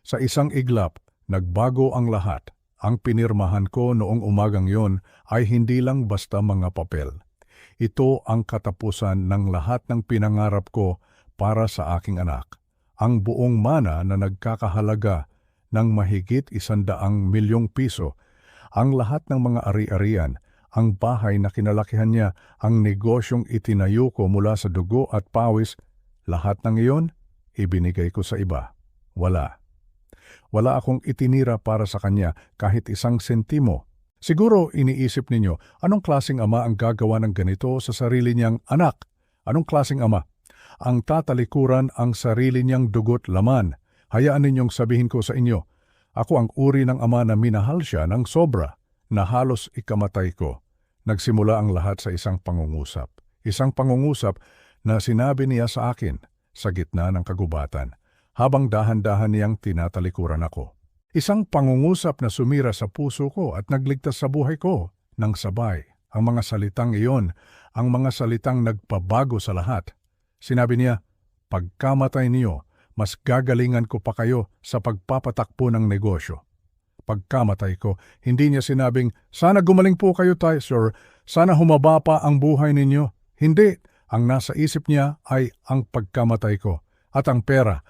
Sa isang iglap, nagbago ang lahat. Ang pinirmahan ko noong umagang yon ay hindi lang basta mga papel. Ito ang katapusan ng lahat ng pinangarap ko para sa aking anak. Ang buong mana na nagkakahalaga ng mahigit 100 milyong piso, ang lahat ng mga ari-arian, ang bahay na kinalakihan niya, ang negosyong itinayo ko mula sa dugo at pawis, lahat ng iyon, ibinigay ko sa iba. Wala akong itinira para sa kanya kahit 1 sentimo. Siguro iniisip ninyo, anong klaseng ama ang gagawa ng ganito sa sarili niyang anak? Anong klaseng ama? Ang tatalikuran ang sarili niyang dugo't laman. Hayaan ninyong sabihin ko sa inyo, ako ang uri ng ama na minahal siya ng sobra, na halos ikamatay ko. Nagsimula ang lahat sa isang pangungusap. Isang pangungusap na sinabi niya sa akin sa gitna ng kagubatan, habang dahan-dahan niyang tinatalikuran ako. Isang pangungusap na sumira sa puso ko at nagligtas sa buhay ko ng sabay. Ang mga salitang iyon, ang mga salitang nagpabago sa lahat. Sinabi niya, pagkamatay niyo, mas gagalingan ko pa kayo sa pagpapatakbo ng negosyo. Pagkamatay ko, hindi niya sinabing, sana gumaling po kayo tayo, sir, sana humaba pa ang buhay ninyo. Hindi, ang nasa isip niya ay ang pagkamatay ko. At ang pera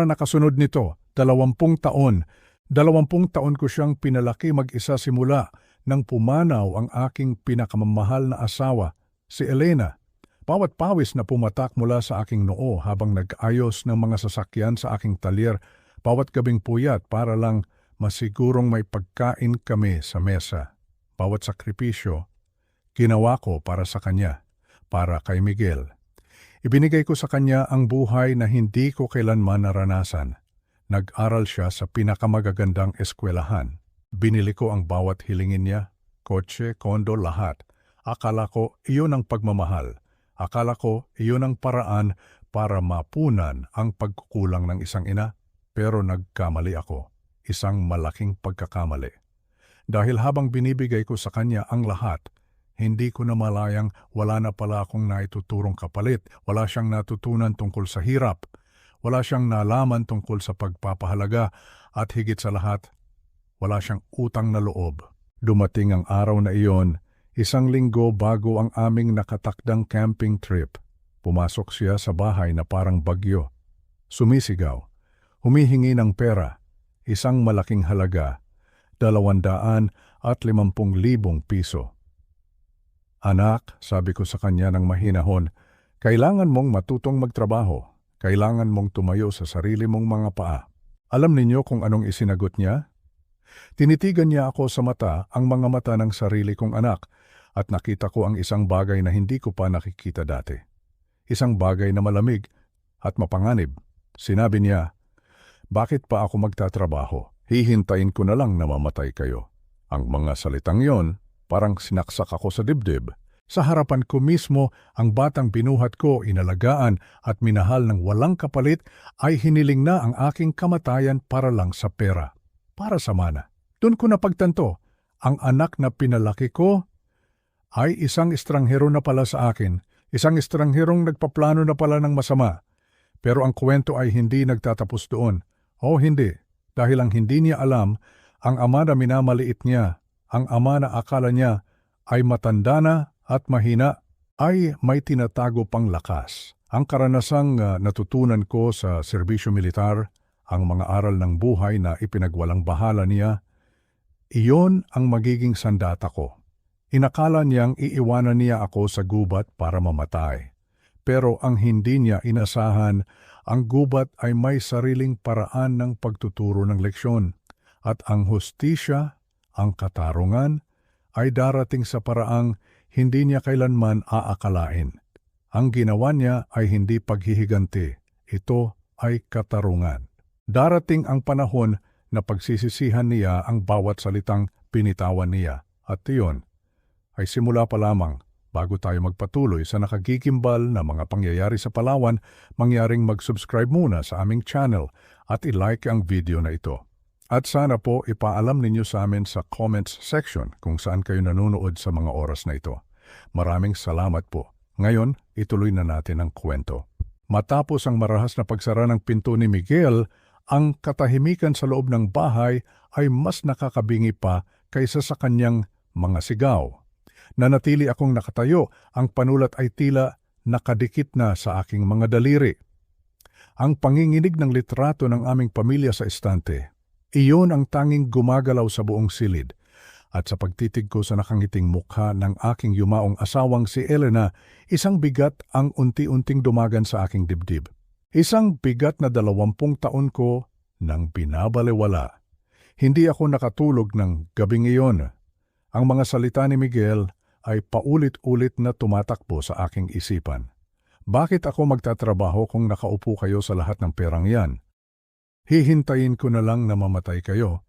na kasunod nito, 20 taon. 20 taon ko siyang pinalaki mag-isa simula nang pumanaw ang aking pinakamamahal na asawa, si Elena. Bawat pawis na pumatak mula sa aking noo habang nag-ayos ng mga sasakyan sa aking talyer, bawat gabing puyat para lang masigurong may pagkain kami sa mesa. Bawat sakripisyo, ginawa ko para sa kanya, para kay Miguel. Ibinigay ko sa kanya ang buhay na hindi ko kailanman naranasan. Nag-aral siya sa pinakamagagandang eskwelahan. Binili ko ang bawat hilingin niya, kotse, kondo, lahat. Akala ko iyon ang pagmamahal. Akala ko iyon ang paraan para mapunan ang pagkukulang ng isang ina. Pero nagkamali ako. Isang malaking pagkakamali. Dahil habang binibigay ko sa kanya ang lahat, hindi ko na malayang wala na pala akong naituturong kapalit. Wala siyang natutunan tungkol sa hirap. Wala siyang nalaman tungkol sa pagpapahalaga. At higit sa lahat, wala siyang utang na loob. Dumating ang araw na iyon, 1 linggo bago ang aming nakatakdang camping trip. Pumasok siya sa bahay na parang bagyo. Sumisigaw. Humihingi ng pera. Isang malaking halaga. 250,000 piso. Anak, sabi ko sa kanya ng mahinahon, kailangan mong matutong magtrabaho. Kailangan mong tumayo sa sarili mong mga paa. Alam ninyo kung anong isinagot niya? Tinitigan niya ako sa mata, ang mga mata ng sarili kong anak, at nakita ko ang isang bagay na hindi ko pa nakikita dati. Isang bagay na malamig at mapanganib. Sinabi niya, bakit pa ako magtatrabaho? Hihintayin ko na lang na mamatay kayo. Ang mga salitang yon, parang sinaksak ako sa dibdib. Sa harapan ko mismo, ang batang binuhat ko, inalagaan at minahal ng walang kapalit ay hiniling na ang aking kamatayan para lang sa pera. Para sa mana. Doon ko napagtanto, ang anak na pinalaki ko ay isang estranghero na pala sa akin. Isang estrangherong nagpaplano na pala ng masama. Pero ang kwento ay hindi nagtatapos doon. O hindi, dahil ang hindi niya alam, ang ama na minamaliit niya, ang ama na akala niya ay matanda na at mahina, ay may tinatago pang lakas. Ang karanasang natutunan ko sa serbisyo militar, ang mga aral ng buhay na ipinagwalang bahala niya, iyon ang magiging sandata ko. Inakala niyang iiwanan niya ako sa gubat para mamatay. Pero ang hindi niya inasahan, ang gubat ay may sariling paraan ng pagtuturo ng leksyon. At ang hustisya, ang katarungan, ay darating sa paraang hindi niya kailanman aakalain. Ang ginawa niya ay hindi paghihiganti. Ito ay katarungan. Darating ang panahon na pagsisisihan niya ang bawat salitang binitawan niya. At iyon ay simula pa lamang bago tayo magpatuloy sa nakagigimbal na mga pangyayari sa Palawan, mangyaring mag-subscribe muna sa aming channel at i-like ang video na ito. At sana po ipaalam ninyo sa amin sa comments section kung saan kayo nanonood sa mga oras na ito. Maraming salamat po. Ngayon, ituloy na natin ang kwento. Matapos ang marahas na pagsara ng pinto ni Miguel, Ang katahimikan sa loob ng bahay ay mas nakakabingi pa kaysa sa kanyang mga sigaw. Nanatili akong nakatayo, ang panulat ay tila nakadikit na sa aking mga daliri. Ang panginginig ng litrato ng aming pamilya sa estante, iyon ang tanging gumagalaw sa buong silid. At sa pagtitig ko sa nakangiting mukha ng aking yumaong asawang si Elena, isang bigat ang unti-unting dumagan sa aking dibdib. Isang bigat na 20 taon ko nang binabalewala. Hindi ako nakatulog ng gabing iyon. Ang mga salita ni Miguel ay paulit-ulit na tumatakbo sa aking isipan. Bakit ako magtatrabaho kung nakaupo kayo sa lahat ng perang yan? Hihintayin ko na lang na mamatay kayo.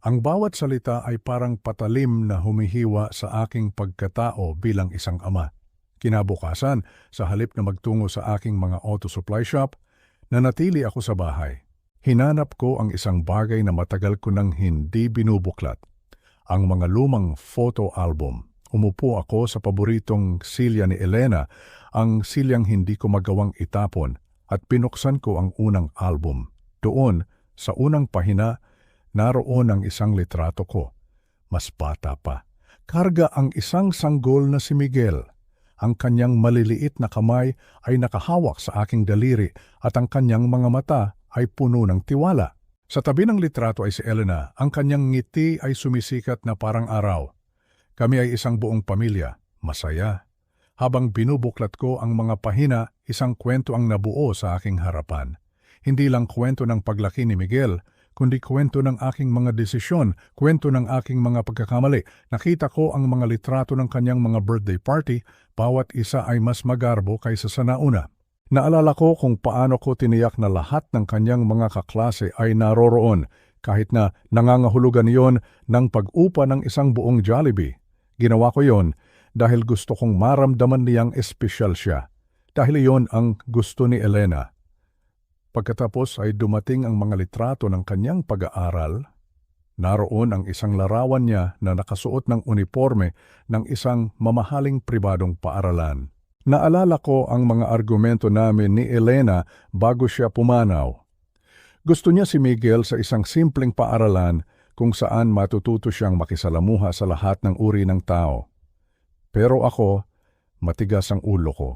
Ang bawat salita ay parang patalim na humihiwa sa aking pagkatao bilang isang ama. Kinabukasan, sa halip na magtungo sa aking mga auto supply shop, nanatili ako sa bahay. Hinanap ko ang isang bagay na matagal ko nang hindi binubuklat. Ang mga lumang photo album. Umupo ako sa paboritong silya ni Elena, ang silyang hindi ko magawang itapon, at pinuksan ko ang unang album. Doon, sa unang pahina, naroon ang isang litrato ko. Mas bata pa. Karga ang isang sanggol na si Miguel. Ang kanyang maliliit na kamay ay nakahawak sa aking daliri at ang kanyang mga mata ay puno ng tiwala. Sa tabi ng litrato ay si Elena, ang kanyang ngiti ay sumisikat na parang araw. Kami ay isang buong pamilya, masaya. Habang binubuklat ko ang mga pahina, isang kwento ang nabuo sa aking harapan. Hindi lang kwento ng paglaki ni Miguel, kundi kwento ng aking mga desisyon, kwento ng aking mga pagkakamali. Nakita ko ang mga litrato ng kanyang mga birthday party, bawat isa ay mas magarbo kaysa sa nauna. Naalala ko kung paano ko tiniyak na lahat ng kanyang mga kaklase ay naroroon, kahit na nangangahulugan iyon ng pag-upa ng isang buong Jollibee. Ginawa ko yon dahil gusto kong maramdaman niyang espesyal siya, dahil iyon ang gusto ni Elena. Pagkatapos ay dumating ang mga litrato ng kanyang pag-aaral. Naroon ang isang larawan niya na nakasuot ng uniforme ng isang mamahaling pribadong paaralan. Naalala ko ang mga argumento namin ni Elena bago siya pumanaw. Gusto niya si Miguel sa isang simpleng paaralan kung saan matututo siyang makisalamuha sa lahat ng uri ng tao. Pero ako, matigas ang ulo ko.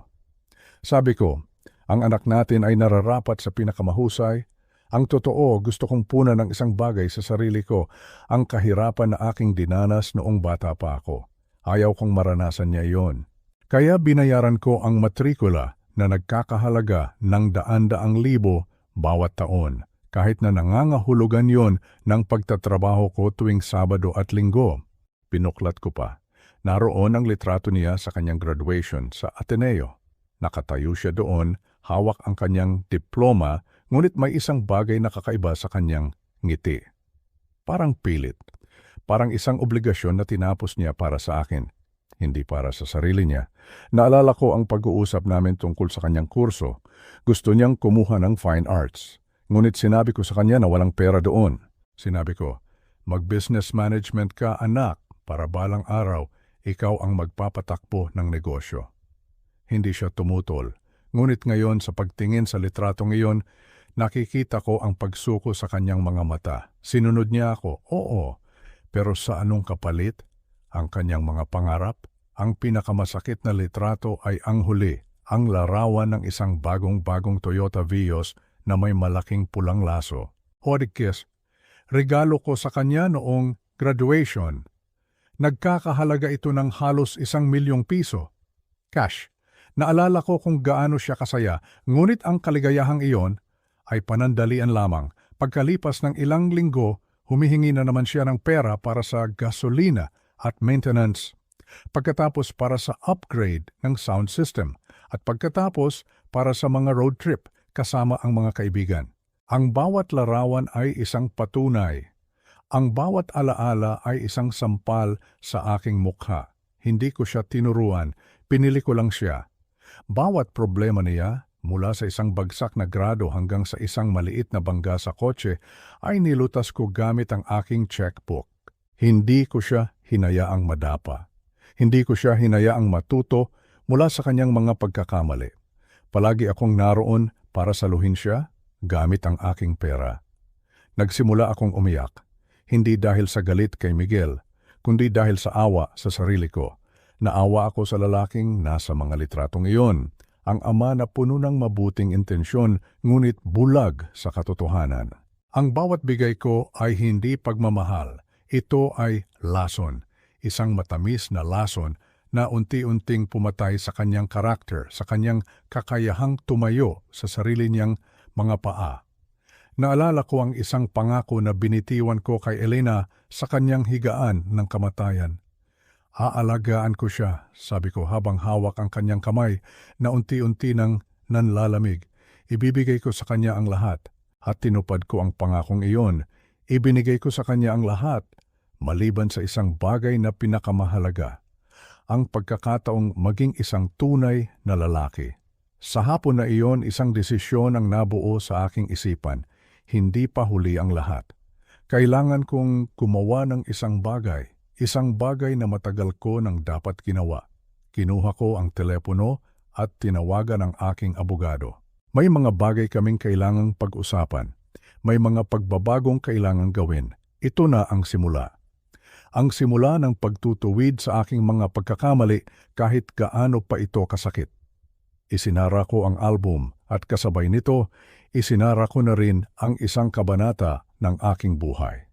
Sabi ko, ang anak natin ay nararapat sa pinakamahusay. Ang totoo, gusto kong punan ng isang bagay sa sarili ko, ang kahirapan na aking dinanas noong bata pa ako. Ayaw kong maranasan niya iyon. Kaya binayaran ko ang matrikula na nagkakahalaga ng daan-daang libo bawat taon, kahit na nangangahulugan yon ng pagtatrabaho ko tuwing Sabado at Linggo. Pinuklat ko pa. Naroon ang litrato niya sa kanyang graduation sa Ateneo. Nakatayo siya doon, hawak ang kanyang diploma, ngunit may isang bagay na kakaiba sa kanyang ngiti. Parang pilit. Parang isang obligasyon na tinapos niya para sa akin. Hindi para sa sarili niya. Naalala ko ang pag-uusap namin tungkol sa kanyang kurso. Gusto niyang kumuha ng fine arts. Ngunit sinabi ko sa kanya na walang pera doon. Sinabi ko, mag-business management ka anak para balang araw ikaw ang magpapatakbo ng negosyo. Hindi siya tumutol. Ngunit ngayon sa pagtingin sa litratong iyon, nakikita ko ang pagsuko sa kanyang mga mata. Sinunod niya ako, oo. Pero sa anong kapalit? Ang kanyang mga pangarap, ang pinakamasakit na litrato ay ang huli, ang larawan ng isang bagong-bagong Toyota Vios na may malaking pulang laso. Hodikis, regalo ko sa kanya noong graduation. Nagkakahalaga ito ng halos 1,000,000 piso. Cash. Naalala ko kung gaano siya kasaya, ngunit ang kaligayahang iyon ay panandalian lamang. Pagkalipas ng ilang linggo, humihingi na naman siya ng pera para sa gasolina at maintenance, pagkatapos para sa upgrade ng sound system, at pagkatapos para sa mga road trip kasama ang mga kaibigan. Ang bawat larawan ay isang patunay. Ang bawat alaala ay isang sampal sa aking mukha. Hindi ko siya tinuruan, pinili ko lang siya. Bawat problema niya, mula sa isang bagsak na grado hanggang sa isang maliit na bangga sa kotse, ay nilutas ko gamit ang aking checkbook. Hindi ko siya hinayaang madapa. Hindi ko siya hinayaang matuto mula sa kanyang mga pagkakamali. Palagi akong naroon para saluhin siya, gamit ang aking pera. Nagsimula akong umiyak, hindi dahil sa galit kay Miguel, kundi dahil sa awa sa sarili ko. Naawa ako sa lalaking nasa mga litratong iyon, ang ama na puno ng mabuting intensyon ngunit bulag sa katotohanan. Ang bawat bigay ko ay hindi pagmamahal, ito ay lason, isang matamis na lason na unti-unting pumatay sa kanyang karakter, sa kanyang kakayahang tumayo sa sarili niyang mga paa. Naalala ko ang isang pangako na binitiwan ko kay Elena sa kanyang higaan ng kamatayan. Aalagaan ko siya, sabi ko habang hawak ang kanyang kamay na unti-unti nang nanlalamig. Ibibigay ko sa kanya ang lahat at tinupad ko ang pangakong iyon. Ibinigay ko sa kanya ang lahat, maliban sa isang bagay na pinakamahalaga, ang pagkakataong maging isang tunay na lalaki. Sa hapon na iyon, isang desisyon ang nabuo sa aking isipan. Hindi pa huli ang lahat. Kailangan kong gumawa ng isang bagay na matagal ko nang dapat ginawa. Kinuha ko ang telepono at tinawagan ang aking abogado. May mga bagay kaming kailangang pag-usapan. May mga pagbabagong kailangang gawin. Ito na ang simula. Ang simula ng pagtutuwid sa aking mga pagkakamali kahit gaano pa ito kasakit. Isinara ko ang album at kasabay nito, isinara ko na rin ang isang kabanata ng aking buhay.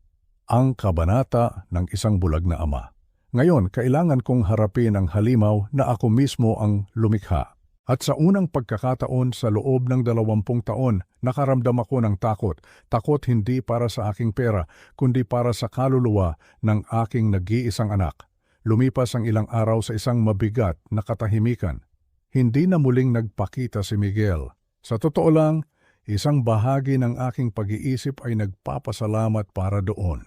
Ang kabanata ng isang bulag na ama. Ngayon, kailangan kong harapin ang halimaw na ako mismo ang lumikha. At sa unang pagkakataon sa loob ng 20 taon, nakaramdam ako ng takot. Takot hindi para sa aking pera, kundi para sa kaluluwa ng aking nag-iisang anak. Lumipas ang ilang araw sa isang mabigat na katahimikan. Hindi na muling nagpakita si Miguel. Sa totoo lang, isang bahagi ng aking pag-iisip ay nagpapasalamat para doon.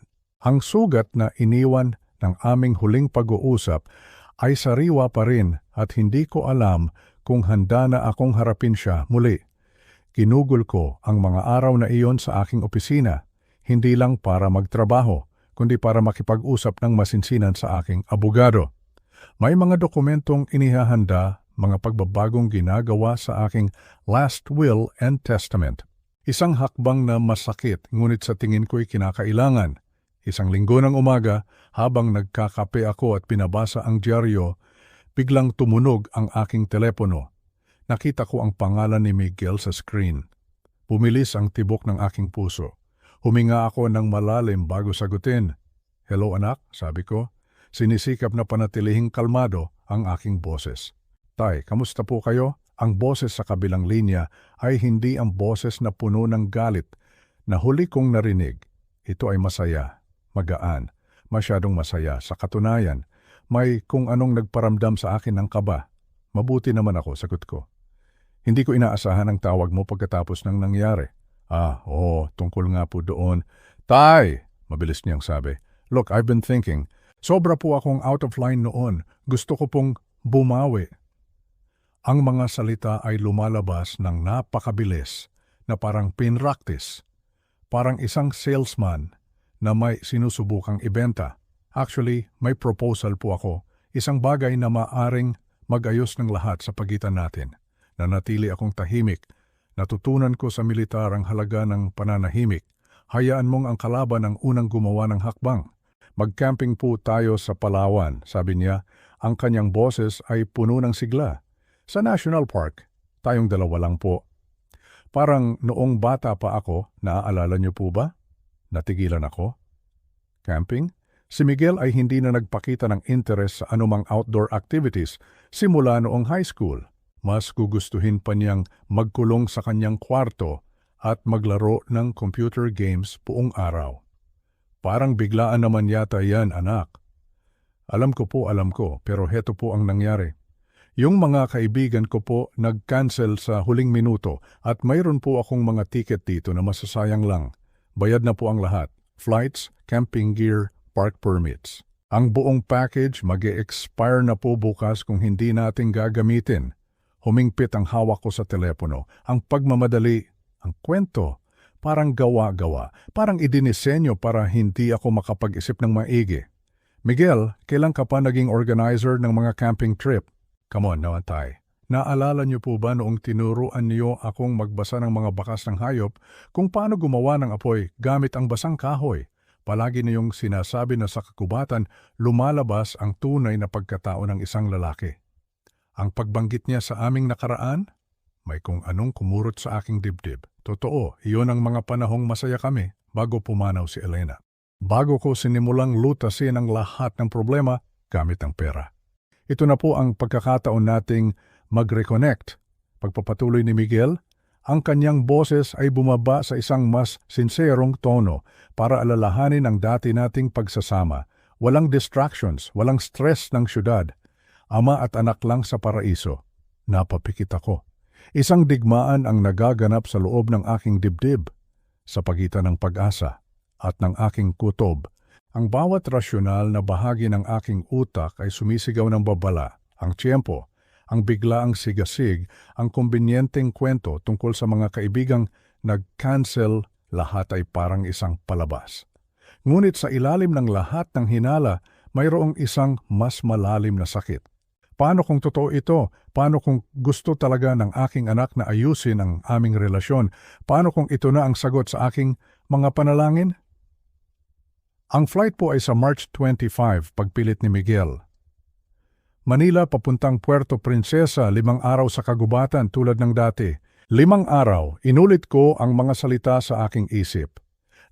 Ang sugat na iniwan ng aming huling pag-uusap ay sariwa pa rin at hindi ko alam kung handa na akong harapin siya muli. Kinugol ko ang mga araw na iyon sa aking opisina, hindi lang para magtrabaho, kundi para makipag-usap ng masinsinan sa aking abogado. May mga dokumentong inihahanda, mga pagbabagong ginagawa sa aking last will and testament. Isang hakbang na masakit ngunit sa tingin ko'y kinakailangan. Isang linggo ng umaga, habang nagkakape ako at pinabasa ang dyaryo, biglang tumunog ang aking telepono. Nakita ko ang pangalan ni Miguel sa screen. Bumilis ang tibok ng aking puso. Huminga ako ng malalim bago sagutin. "Hello anak," sabi ko. Sinisikap na panatilihing kalmado ang aking boses. "Tay, kamusta po kayo?" Ang boses sa kabilang linya ay hindi ang boses na puno ng galit na huli kong narinig. Ito ay masaya, magaan, masyadong masaya. Sa katunayan, may kung anong nagparamdam sa akin ng kaba. "Mabuti naman ako," sagot ko. "Hindi ko inaasahan ang tawag mo pagkatapos ng nangyari." Oo, tungkol nga po doon." "Tay!" mabilis niyang sabi. "Look, I've been thinking. Sobra po akong out of line noon. Gusto ko pong bumawi." Ang mga salita ay lumalabas ng napakabilis na parang pinractice. Parang isang salesman na may sinusubukang ibenta. Actually, may proposal po ako. Isang bagay na maaring mag-ayos ng lahat sa pagitan natin. Nanatili akong tahimik. Natutunan ko sa militar ang halaga ng pananahimik. Hayaan mong ang kalaban ang unang gumawa ng hakbang. "Mag-camping po tayo sa Palawan," sabi niya. Ang kanyang boses ay puno ng sigla. "Sa National Park, tayong dalawa lang po." Parang noong bata pa ako, naaalala niyo po ba? Natigilan ako. Camping? Si Miguel ay hindi na nagpakita ng interes sa anumang outdoor activities simula noong high school. Mas gugustuhin pa niyang magkulong sa kanyang kwarto at maglaro ng computer games buong araw. "Parang biglaan naman yata yan, anak." Alam ko, pero heto po ang nangyari. Yung mga kaibigan ko po nag-cancel sa huling minuto at mayroon po akong mga ticket dito na masasayang lang. Bayad na po ang lahat. Flights, camping gear, park permits. Ang buong package mag-e-expire na po bukas kung hindi natin gagamitin. Humingpit ang hawak ko sa telepono. Ang pagmamadali, ang kwento, parang gawa-gawa. Parang idinisenyo para hindi ako makapag-isip ng maigi. "Miguel, kailan ka pa naging organizer ng mga camping trip?" "Come on, no, Tay. Naalala niyo po ba noong tinuruan niyo akong magbasa ng mga bakas ng hayop kung paano gumawa ng apoy gamit ang basang kahoy? Palagi niyong sinasabi na sa kagubatan lumalabas ang tunay na pagkatao ng isang lalaki. Ang pagbanggit niya sa aming nakaraan, may kung anong kumurot sa aking dibdib. Totoo, iyon ang mga panahong masaya kami bago pumanaw si Elena. Bago ko sinimulang lutasin ang lahat ng problema gamit ang pera. Ito na po ang pagkakataon nating mag-reconnect. Pagpapatuloy ni Miguel, ang kanyang boses ay bumaba sa isang mas sinserong tono para alalahanin ang dati nating pagsasama. Walang distractions, walang stress ng syudad. Ama at anak lang sa paraiso. Napapikit ako. Isang digmaan ang nagaganap sa loob ng aking dibdib, sa pagitan ng pag-asa at ng aking kutob. Ang bawat rasyonal na bahagi ng aking utak ay sumisigaw ng babala, ang tiyempo, ang biglaang sigasig, ang kumbinyenteng kwento tungkol sa mga kaibigang nag-cancel, lahat ay parang isang palabas. Ngunit sa ilalim ng lahat ng hinala, mayroong isang mas malalim na sakit. Paano kung totoo ito? Paano kung gusto talaga ng aking anak na ayusin ang aming relasyon? Paano kung ito na ang sagot sa aking mga panalangin? Ang flight po ay sa March 25, pagpilit ni Miguel. Manila papuntang Puerto Princesa, 5 araw sa kagubatan tulad ng dati. 5 araw, inulit ko ang mga salita sa aking isip.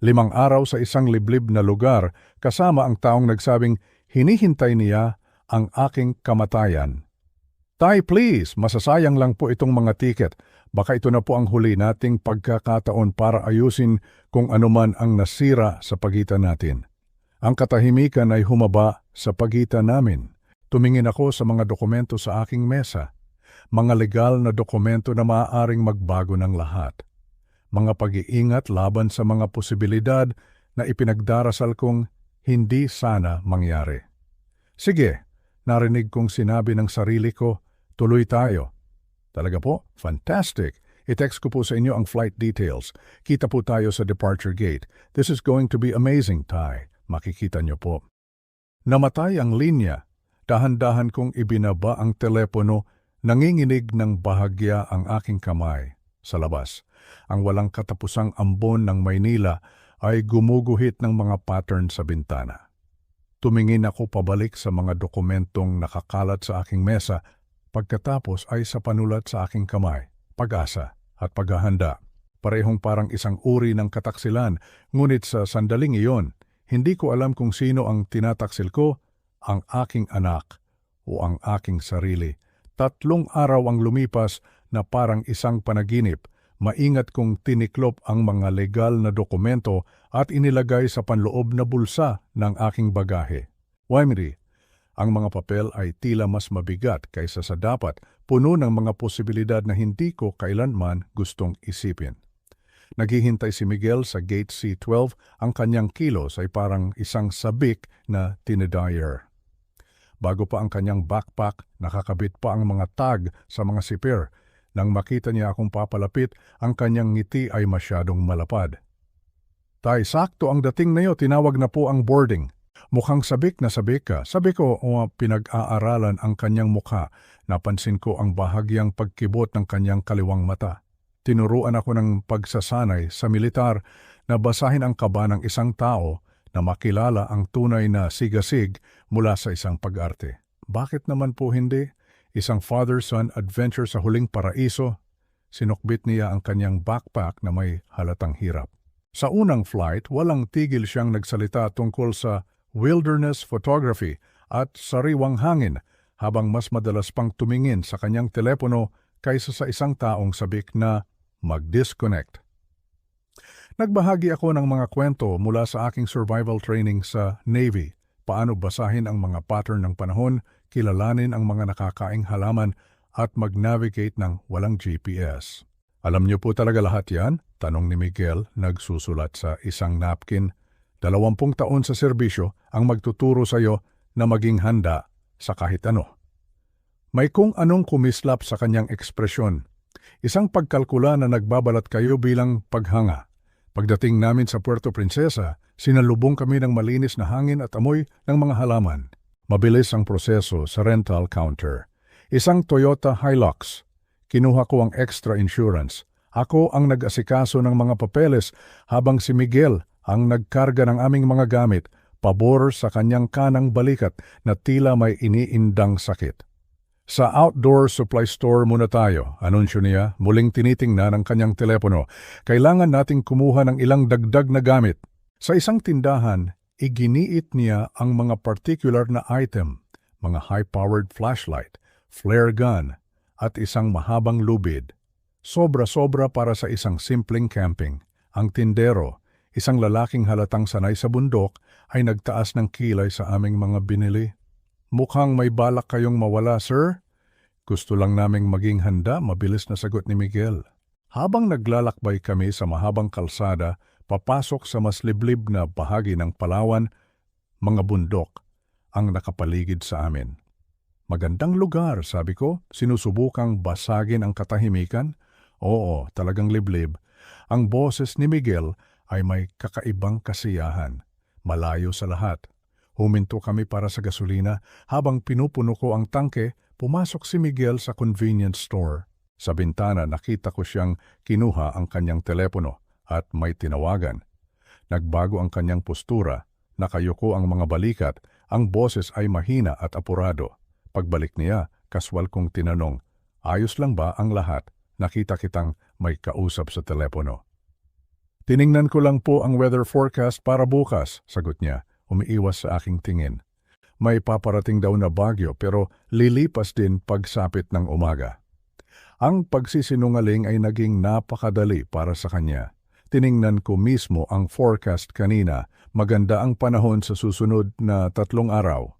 5 araw sa isang liblib na lugar kasama ang taong nagsabing hinihintay niya ang aking kamatayan. Tay, please, masasayang lang po itong mga tiket. Baka ito na po ang huli nating pagkakataon para ayusin kung anuman ang nasira sa pagitan natin. Ang katahimikan ay humaba sa pagitan namin. Tumingin ako sa mga dokumento sa aking mesa. Mga legal na dokumento na maaaring magbago ng lahat. Mga pag-iingat laban sa mga posibilidad na ipinagdarasal kong hindi sana mangyari. Sige, narinig kong sinabi ng sarili ko, tuloy tayo. Talaga po? Fantastic! I-text ko po sa inyo ang flight details. Kita po tayo sa departure gate. This is going to be amazing, Tay. Makikita niyo po. Namatay ang linya. Dahan-dahan kong ibinaba ang telepono, nanginginig ng bahagya ang aking kamay. Sa labas, ang walang katapusang ambon ng Maynila ay gumuguhit ng mga pattern sa bintana. Tumingin ako pabalik sa mga dokumentong nakakalat sa aking mesa, pagkatapos ay sa panulat sa aking kamay, pag-asa at paghahanda. Parehong parang isang uri ng kataksilan, ngunit sa sandaling iyon, hindi ko alam kung sino ang tinataksil ko, ang aking anak o ang aking sarili. 3 araw ang lumipas na parang isang panaginip. Maingat kong tiniklop ang mga legal na dokumento at inilagay sa panloob na bulsa ng aking bagahe. Wimry, ang mga papel ay tila mas mabigat kaysa sa dapat, puno ng mga posibilidad na hindi ko kailanman gustong isipin. Naghihintay si Miguel sa Gate C12, ang kanyang kilos ay parang isang sabik na tinedyer. Bago pa ang kanyang backpack, nakakabit pa ang mga tag sa mga sipir. Nang makita niya akong papalapit, ang kanyang ngiti ay masyadong malapad. Tay, sakto ang dating na iyo, tinawag na po ang boarding. Mukhang sabik na sabik ka. Sabi ko, pinag-aaralan ang kanyang mukha. Napansin ko ang bahagyang pagkibot ng kanyang kaliwang mata. Tinuruan ako ng pagsasanay sa militar na basahin ang kaba ng isang tao na makilala ang tunay na sigasig mula sa isang pag-arte. Bakit naman po hindi? Isang father-son adventure sa huling paraiso. Sinukbit niya ang kanyang backpack na may halatang hirap. Sa unang flight, walang tigil siyang nagsalita tungkol sa wilderness photography at sariwang hangin habang mas madalas pang tumingin sa kanyang telepono kaysa sa isang taong sabik na mag-disconnect. Nagbahagi ako ng mga kwento mula sa aking survival training sa Navy, paano basahin ang mga pattern ng panahon, kilalanin ang mga nakakaing halaman at mag-navigate ng walang GPS. Alam niyo po talaga lahat yan? Tanong ni Miguel, nagsusulat sa isang napkin. 20 taon sa serbisyo ang magtuturo sa iyo na maging handa sa kahit ano. May kung anong kumislap sa kanyang ekspresyon. Isang pagkalkula na nagbabalat kayo bilang paghanga. Pagdating namin sa Puerto Princesa, sinalubong kami ng malinis na hangin at amoy ng mga halaman. Mabilis ang proseso sa rental counter. Isang Toyota Hilux. Kinuha ko ang extra insurance. Ako ang nag-asikaso ng mga papeles habang si Miguel ang nagkarga ng aming mga gamit pabor sa kanyang kanang balikat na tila may iniindang sakit. Sa outdoor supply store muna tayo, anunsyo niya, muling tinitingnan ang kanyang telepono. Kailangan nating kumuha ng ilang dagdag na gamit. Sa isang tindahan, iginiit niya ang mga particular na item, mga high-powered flashlight, flare gun, at isang mahabang lubid. Sobra-sobra para sa isang simpleng camping. Ang tindero, isang lalaking halatang sanay sa bundok, ay nagtaas ng kilay sa aming mga binili. Mukhang may balak kayong mawala, sir? Gusto lang naming maging handa, mabilis na sagot ni Miguel. Habang naglalakbay kami sa mahabang kalsada, papasok sa mas liblib na bahagi ng Palawan, mga bundok ang nakapaligid sa amin. Magandang lugar, sabi ko, sinusubukang basagin ang katahimikan. Oo, talagang liblib. Ang boses ni Miguel ay may kakaibang kasiyahan. Malayo sa lahat. Huminto kami para sa gasolina. Habang pinupuno ko ang tangke, pumasok si Miguel sa convenience store. Sa bintana nakita ko siyang kinuha ang kanyang telepono at may tinawagan. Nagbago ang kanyang postura, nakayuko ang mga balikat, ang boses ay mahina at apurado. Pagbalik niya, kaswal kong tinanong, ayos lang ba ang lahat? Nakita kitang may kausap sa telepono. Tiningnan ko lang po ang weather forecast para bukas, sagot niya, umiiwas sa aking tingin. May paparating daw na bagyo pero lilipas din pagsapit ng umaga. Ang pagsisinungaling ay naging napakadali para sa kanya. Tiningnan ko mismo ang forecast kanina, maganda ang panahon sa susunod na 3 araw.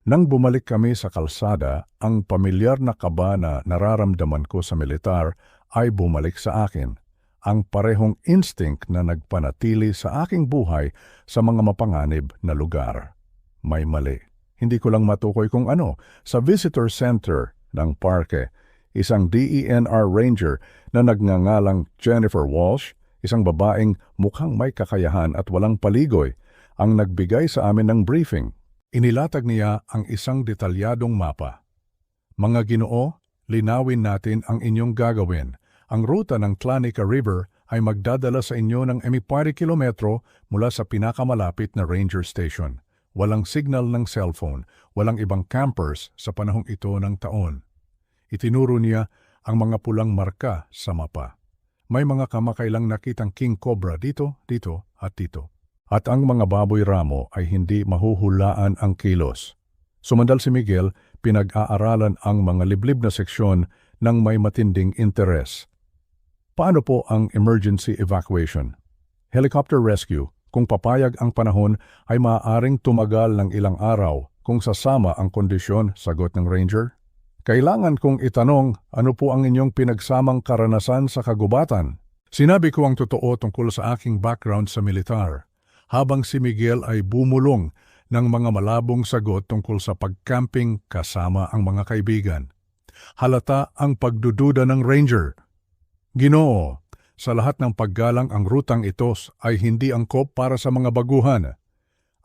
Nang bumalik kami sa kalsada, ang pamilyar na kaba na nararamdaman ko sa militar ay bumalik sa akin. Ang parehong instinct na nagpanatili sa aking buhay sa mga mapanganib na lugar. May mali. Hindi ko lang matukoy kung ano. Sa visitor center ng parke, isang DENR Ranger na nagngangalang Jennifer Walsh, isang babaeng mukhang may kakayahan at walang paligoy, ang nagbigay sa amin ng briefing. Inilatag niya ang isang detalyadong mapa. Mga Ginoo, linawin natin ang inyong gagawin. Ang ruta ng Tlanica River ay magdadala sa inyo ng 40 kilometro mula sa pinakamalapit na ranger station. Walang signal ng cellphone, walang ibang campers sa panahong ito ng taon. Itinuro niya ang mga pulang marka sa mapa. May mga kamakailang nakitang king cobra dito, dito at dito. At ang mga baboy ramo ay hindi mahuhulaan ang kilos. Sumandal si Miguel, pinag-aaralan ang mga liblib na seksyon ng may matinding interes. Paano po ang emergency evacuation? Helicopter rescue, kung papayag ang panahon, ay maaaring tumagal ng ilang araw kung sasama ang kondisyon, sagot ng ranger. Kailangan kong itanong, ano po ang inyong pinagsamang karanasan sa kagubatan? Sinabi ko ang totoo tungkol sa aking background sa militar. Habang si Miguel ay bumulong ng mga malabong sagot tungkol sa pagcamping kasama ang mga kaibigan. Halata ang pagdududa ng ranger. Ginoo, sa lahat ng paggalang ang rutang ito ay hindi angkop para sa mga baguhan.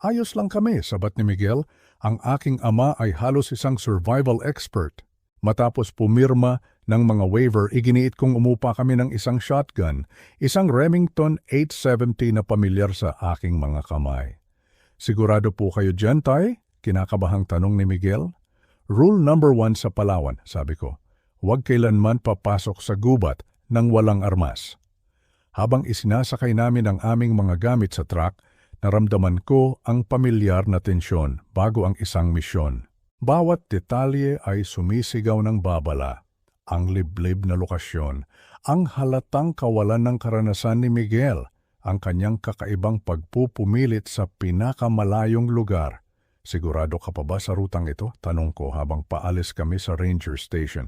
Ayos lang kami, sabat ni Miguel. Ang aking ama ay halos isang survival expert. Matapos pumirma ng mga waiver, iginiit kong umupa kami ng isang shotgun, isang Remington 870 na pamilyar sa aking mga kamay. Sigurado po kayo dyan, Tay? Kinakabahang tanong ni Miguel. Rule number 1 sa Palawan, sabi ko. Huwag kailanman papasok sa gubat ng walang armas. Habang isinasakay namin ang aming mga gamit sa truck, naramdaman ko ang pamilyar na tensyon bago ang isang misyon. Bawat detalye ay sumisigaw ng babala. Ang liblib na lokasyon, ang halatang kawalan ng karanasan ni Miguel, ang kanyang kakaibang pagpupumilit sa pinakamalayong lugar. Sigurado ka pa ba sa rutang ito? Tanong ko habang paalis kami sa ranger station.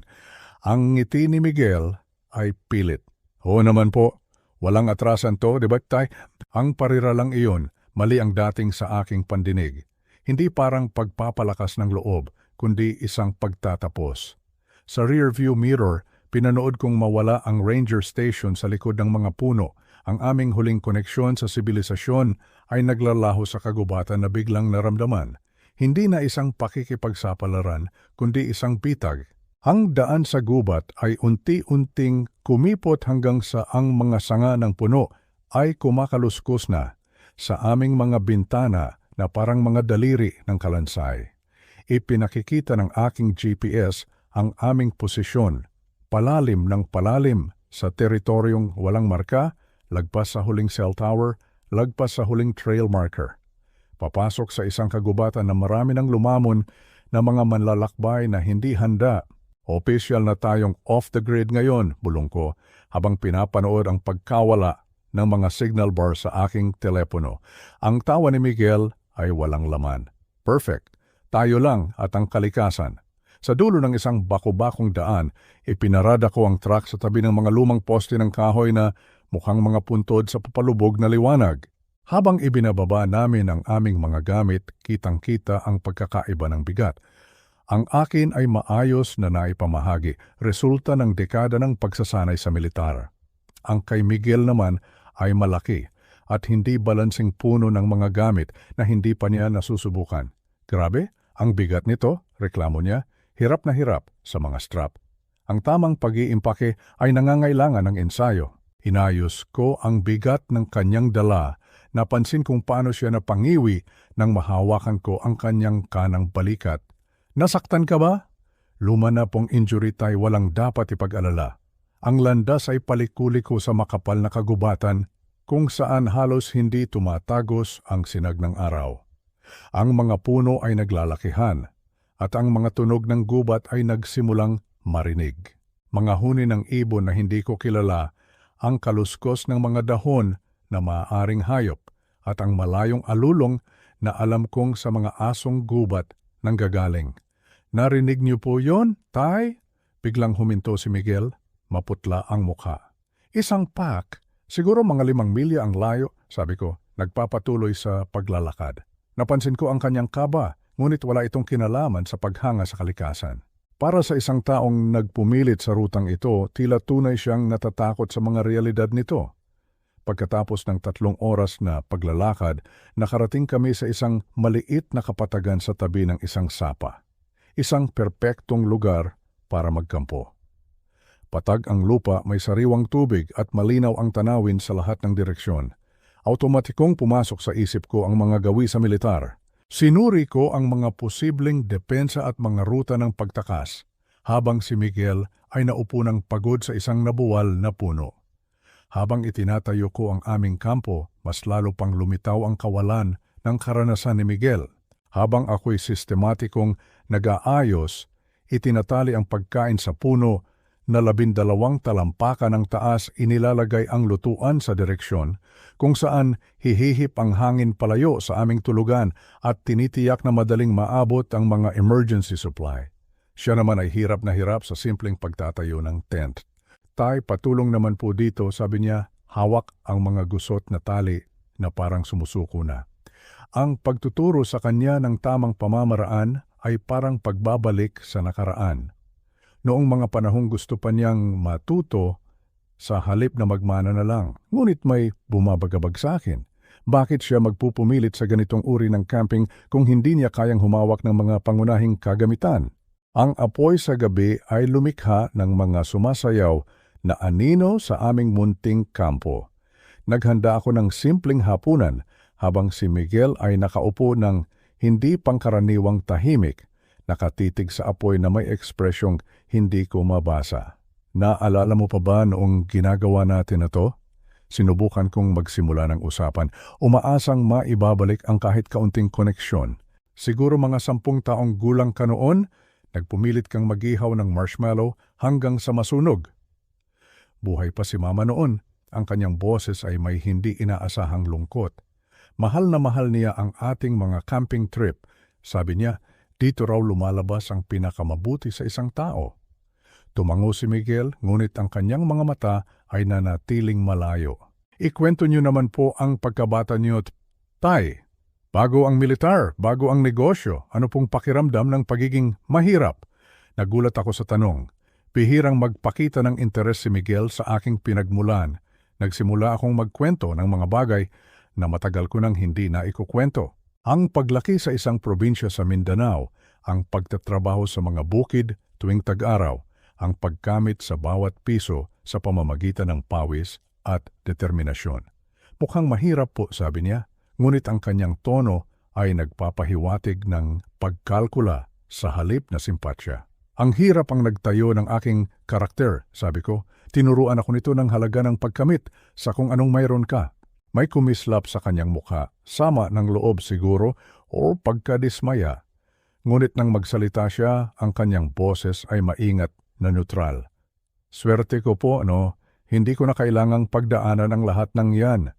Ang ngiti ni Miguel ay pilit. Oo naman po, walang atrasan to, di ba tay? Ang parira lang iyon, mali ang dating sa aking pandinig. Hindi parang pagpapalakas ng loob, kundi isang pagtatapos. Sa rearview mirror, pinanood kong mawala ang ranger station sa likod ng mga puno. Ang aming huling koneksyon sa sibilisasyon ay naglalaho sa kagubatan na biglang naramdaman. Hindi na isang pakikipagsapalaran, kundi isang bitag. Ang daan sa gubat ay unti-unting kumipot hanggang sa ang mga sanga ng puno ay kumakaluskos na sa aming mga bintana na parang mga daliri ng kalansay. Ipinakikita ng aking GPS ang aming posisyon, palalim ng palalim sa teritoryong walang marka, lagpas sa huling cell tower, lagpas sa huling trail marker. Papasok sa isang kagubatan na marami ng lumamon na mga manlalakbay na hindi handa. Opisyal na tayong off the grid ngayon, bulong ko, habang pinapanood ang pagkawala ng mga signal bar sa aking telepono. Ang tawa ni Miguel ay walang laman. Perfect. Tayo lang at ang kalikasan. Sa dulo ng isang bako-bakong daan, ipinarada ko ang truck sa tabi ng mga lumang poste ng kahoy na mukhang mga puntod sa papalubog na liwanag. Habang ibinababa namin ang aming mga gamit, kitang-kita ang pagkakaiba ng bigat. Ang akin ay maayos na naipamahagi, resulta ng dekada ng pagsasanay sa militar. Ang kay Miguel naman ay malaki at hindi balansing puno ng mga gamit na hindi pa niya nasusubukan. Grabe, ang bigat nito, reklamo niya, hirap na hirap sa mga strap. Ang tamang pag-iimpake ay nangangailangan ng ensayo. Inayos ko ang bigat ng kanyang dala, napansin kung paano siya napangiwi nang mahawakan ko ang kanyang kanang balikat. Nasaktan ka ba? Luma na pong injury tay walang dapat ipag-alala. Ang landas ay paliko-liko sa makapal na kagubatan kung saan halos hindi tumatagos ang sinag ng araw. Ang mga puno ay naglalakihan at ang mga tunog ng gubat ay nagsimulang marinig. Mga huni ng ibon na hindi ko kilala, ang kaluskos ng mga dahon na maaaring hayop at ang malayong alulong na alam kong sa mga asong gubat nang gagaling. Narinig niyo po yon, Tay? Biglang huminto si Miguel, maputla ang mukha. Isang pack, siguro mga 5 milya ang layo, sabi ko, nagpapatuloy sa paglalakad. Napansin ko ang kanyang kaba, ngunit wala itong kinalaman sa paghanga sa kalikasan. Para sa isang taong nagpumilit sa rutang ito, tila tunay siyang natatakot sa mga realidad nito. Pagkatapos ng 3 oras na paglalakad, nakarating kami sa isang maliit na kapatagan sa tabi ng isang sapa. Isang perpektong lugar para magkampo. Patag ang lupa, may sariwang tubig at malinaw ang tanawin sa lahat ng direksyon. Automatikong pumasok sa isip ko ang mga gawi sa militar. Sinuri ko ang mga posibleng depensa at mga ruta ng pagtakas, habang si Miguel ay naupo ng pagod sa isang nabuwal na puno. Habang itinatayo ko ang aming kampo, mas lalo pang lumitaw ang kawalan ng karanasan ni Miguel. Habang ako'y sistematikong nag-aayos, itinatali ang pagkain sa puno na 12 talampakan ng taas inilalagay ang lutuan sa direksyon kung saan hihihip ang hangin palayo sa aming tulugan at tinitiyak na madaling maabot ang mga emergency supply. Siya naman ay hirap na hirap sa simpleng pagtatayo ng tent. Tay, patulong naman po dito, sabi niya, hawak ang mga gusot na tali na parang sumusuko na. Ang pagtuturo sa kanya ng tamang pamamaraan ay parang pagbabalik sa nakaraan. Noong mga panahong gusto pa niyang matuto, sa halip na magmana na lang, ngunit may bumabagabag sa akin. Bakit siya magpupumilit sa ganitong uri ng camping kung hindi niya kayang humawak ng mga pangunahing kagamitan? Ang apoy sa gabi ay lumikha ng mga sumasayaw na anino sa aming munting kampo. Naghanda ako ng simpleng hapunan habang si Miguel ay nakaupo ng hindi pangkaraniwang tahimik, nakatitig sa apoy na may ekspresyong hindi ko mabasa. Naalala mo pa ba noong ginagawa natin na to? Sinubukan kong magsimula ng usapan, umaasang maibabalik ang kahit kaunting koneksyon. Siguro mga 10 taong gulang ka noon, nagpumilit kang mag-ihaw ng marshmallow hanggang sa masunog. Buhay pa si Mama noon, ang kanyang boses ay may hindi inaasahang lungkot. Mahal na mahal niya ang ating mga camping trip. Sabi niya, dito raw lumalabas ang pinakamabuti sa isang tao. Tumango si Miguel, ngunit ang kanyang mga mata ay nanatiling malayo. Ikwento niyo naman po ang pagkabata niyo, Tay. Bago ang militar, bago ang negosyo, ano pong pakiramdam ng pagiging mahirap? Nagulat ako sa tanong. Bihirang magpakita ng interes si Miguel sa aking pinagmulan. Nagsimula akong magkwento ng mga bagay na matagal ko nang hindi na ikukwento. Ang paglaki sa isang probinsya sa Mindanao, ang pagtatrabaho sa mga bukid, tuwing tag-araw ang pagkamit sa bawat piso sa pamamagitan ng pawis at determinasyon. Mukhang mahirap po, sabi niya, ngunit ang kanyang tono ay nagpapahiwatig ng pagkalkula sa halip na simpatsya. Ang hirap ang nagtayo ng aking karakter, sabi ko. Tinuruan ako nito ng halaga ng pagkamit sa kung anong mayroon ka. May kumislap sa kanyang mukha, sama ng loob siguro o pagkadismaya. Ngunit nang magsalita siya, ang kanyang boses ay maingat na neutral. Swerte ko po, hindi ko na kailangang pagdaanan ang lahat ng yan.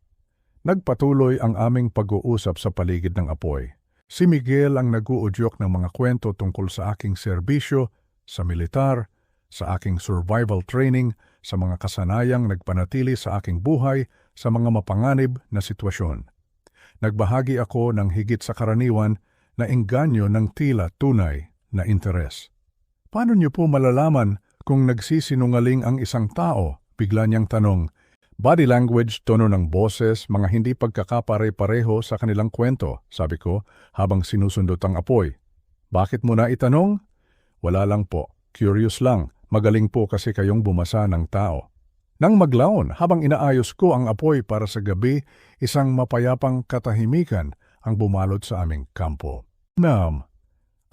Nagpatuloy ang aming pag-uusap sa paligid ng apoy. Si Miguel ang nag-uudyok ng mga kwento tungkol sa aking serbisyo, sa militar, sa aking survival training, sa mga kasanayang nagpanatili sa aking buhay, sa mga mapanganib na sitwasyon. Nagbahagi ako ng higit sa karaniwan na engganyo ng tila tunay na interes. Paano niyo po malalaman kung nagsisinungaling ang isang tao? Bigla niyang tanong. Body language, tono ng boses, mga hindi pagkakapare-pareho sa kanilang kwento, sabi ko habang sinusundot ang apoy. Bakit mo na itanong? Wala lang po, curious lang, magaling po kasi kayong bumasa ng tao. Nang maglaon, habang inaayos ko ang apoy para sa gabi, isang mapayapang katahimikan ang bumalot sa aming kampo. Ma'am,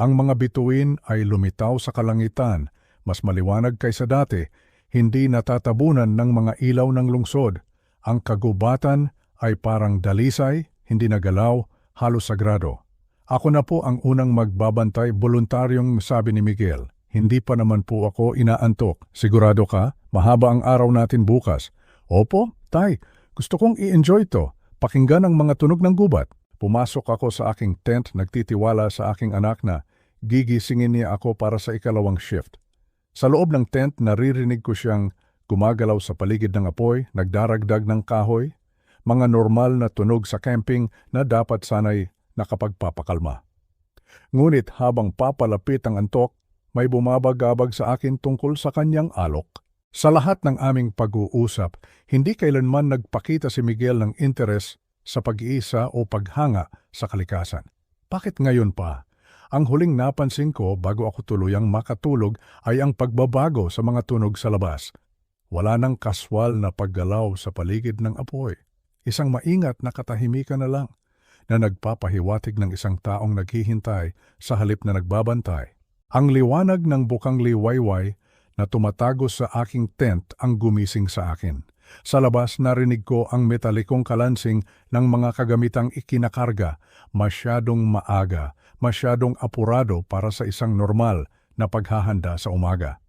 ang mga bituin ay lumitaw sa kalangitan, mas maliwanag kaysa dati, hindi natatabunan ng mga ilaw ng lungsod. Ang kagubatan ay parang dalisay, hindi nagalaw, halos sagrado. Ako na po ang unang magbabantay, voluntaryong sabi ni Miguel. Hindi pa naman po ako inaantok. Sigurado ka? Mahaba ang araw natin bukas. Opo, tay, gusto kong i-enjoy to. Pakinggan ang mga tunog ng gubat. Pumasok ako sa aking tent, nagtitiwala sa aking anak na gigisingin niya ako para sa ikalawang shift. Sa loob ng tent, naririnig ko siyang gumagalaw sa paligid ng apoy, nagdaragdag ng kahoy, mga normal na tunog sa camping na dapat sanay nakapagpapakalma. Ngunit habang papalapit ang antok, may bumabagabag sa akin tungkol sa kanyang alok. Sa lahat ng aming pag-uusap, hindi kailanman nagpakita si Miguel ng interes sa pag-iisa o paghanga sa kalikasan. Bakit ngayon pa? Ang huling napansin ko bago ako tuluyang makatulog ay ang pagbabago sa mga tunog sa labas. Wala nang kaswal na paggalaw sa paligid ng apoy. Isang maingat na katahimikan na lang na nagpapahiwatig ng isang taong naghihintay sa halip na nagbabantay. Ang liwanag ng bukang liwayway na tumatago sa aking tent ang gumising sa akin. Sa labas narinig ko ang metalikong kalansing ng mga kagamitang ikinakarga, masyadong maaga, masyadong apurado para sa isang normal na paghahanda sa umaga.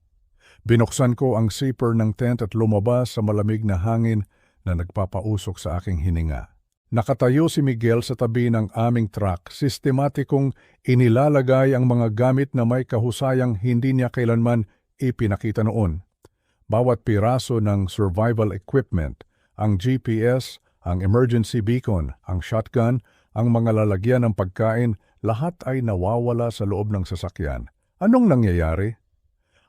Binuksan ko ang zipper ng tent at lumabas sa malamig na hangin na nagpapausok sa aking hininga. Nakatayo si Miguel sa tabi ng aming truck, sistematikong inilalagay ang mga gamit na may kahusayang hindi niya kailanman ipinakita noon. Bawat piraso ng survival equipment, ang GPS, ang emergency beacon, ang shotgun, ang mga lalagyan ng pagkain, lahat ay nawawala sa loob ng sasakyan. Anong nangyayari?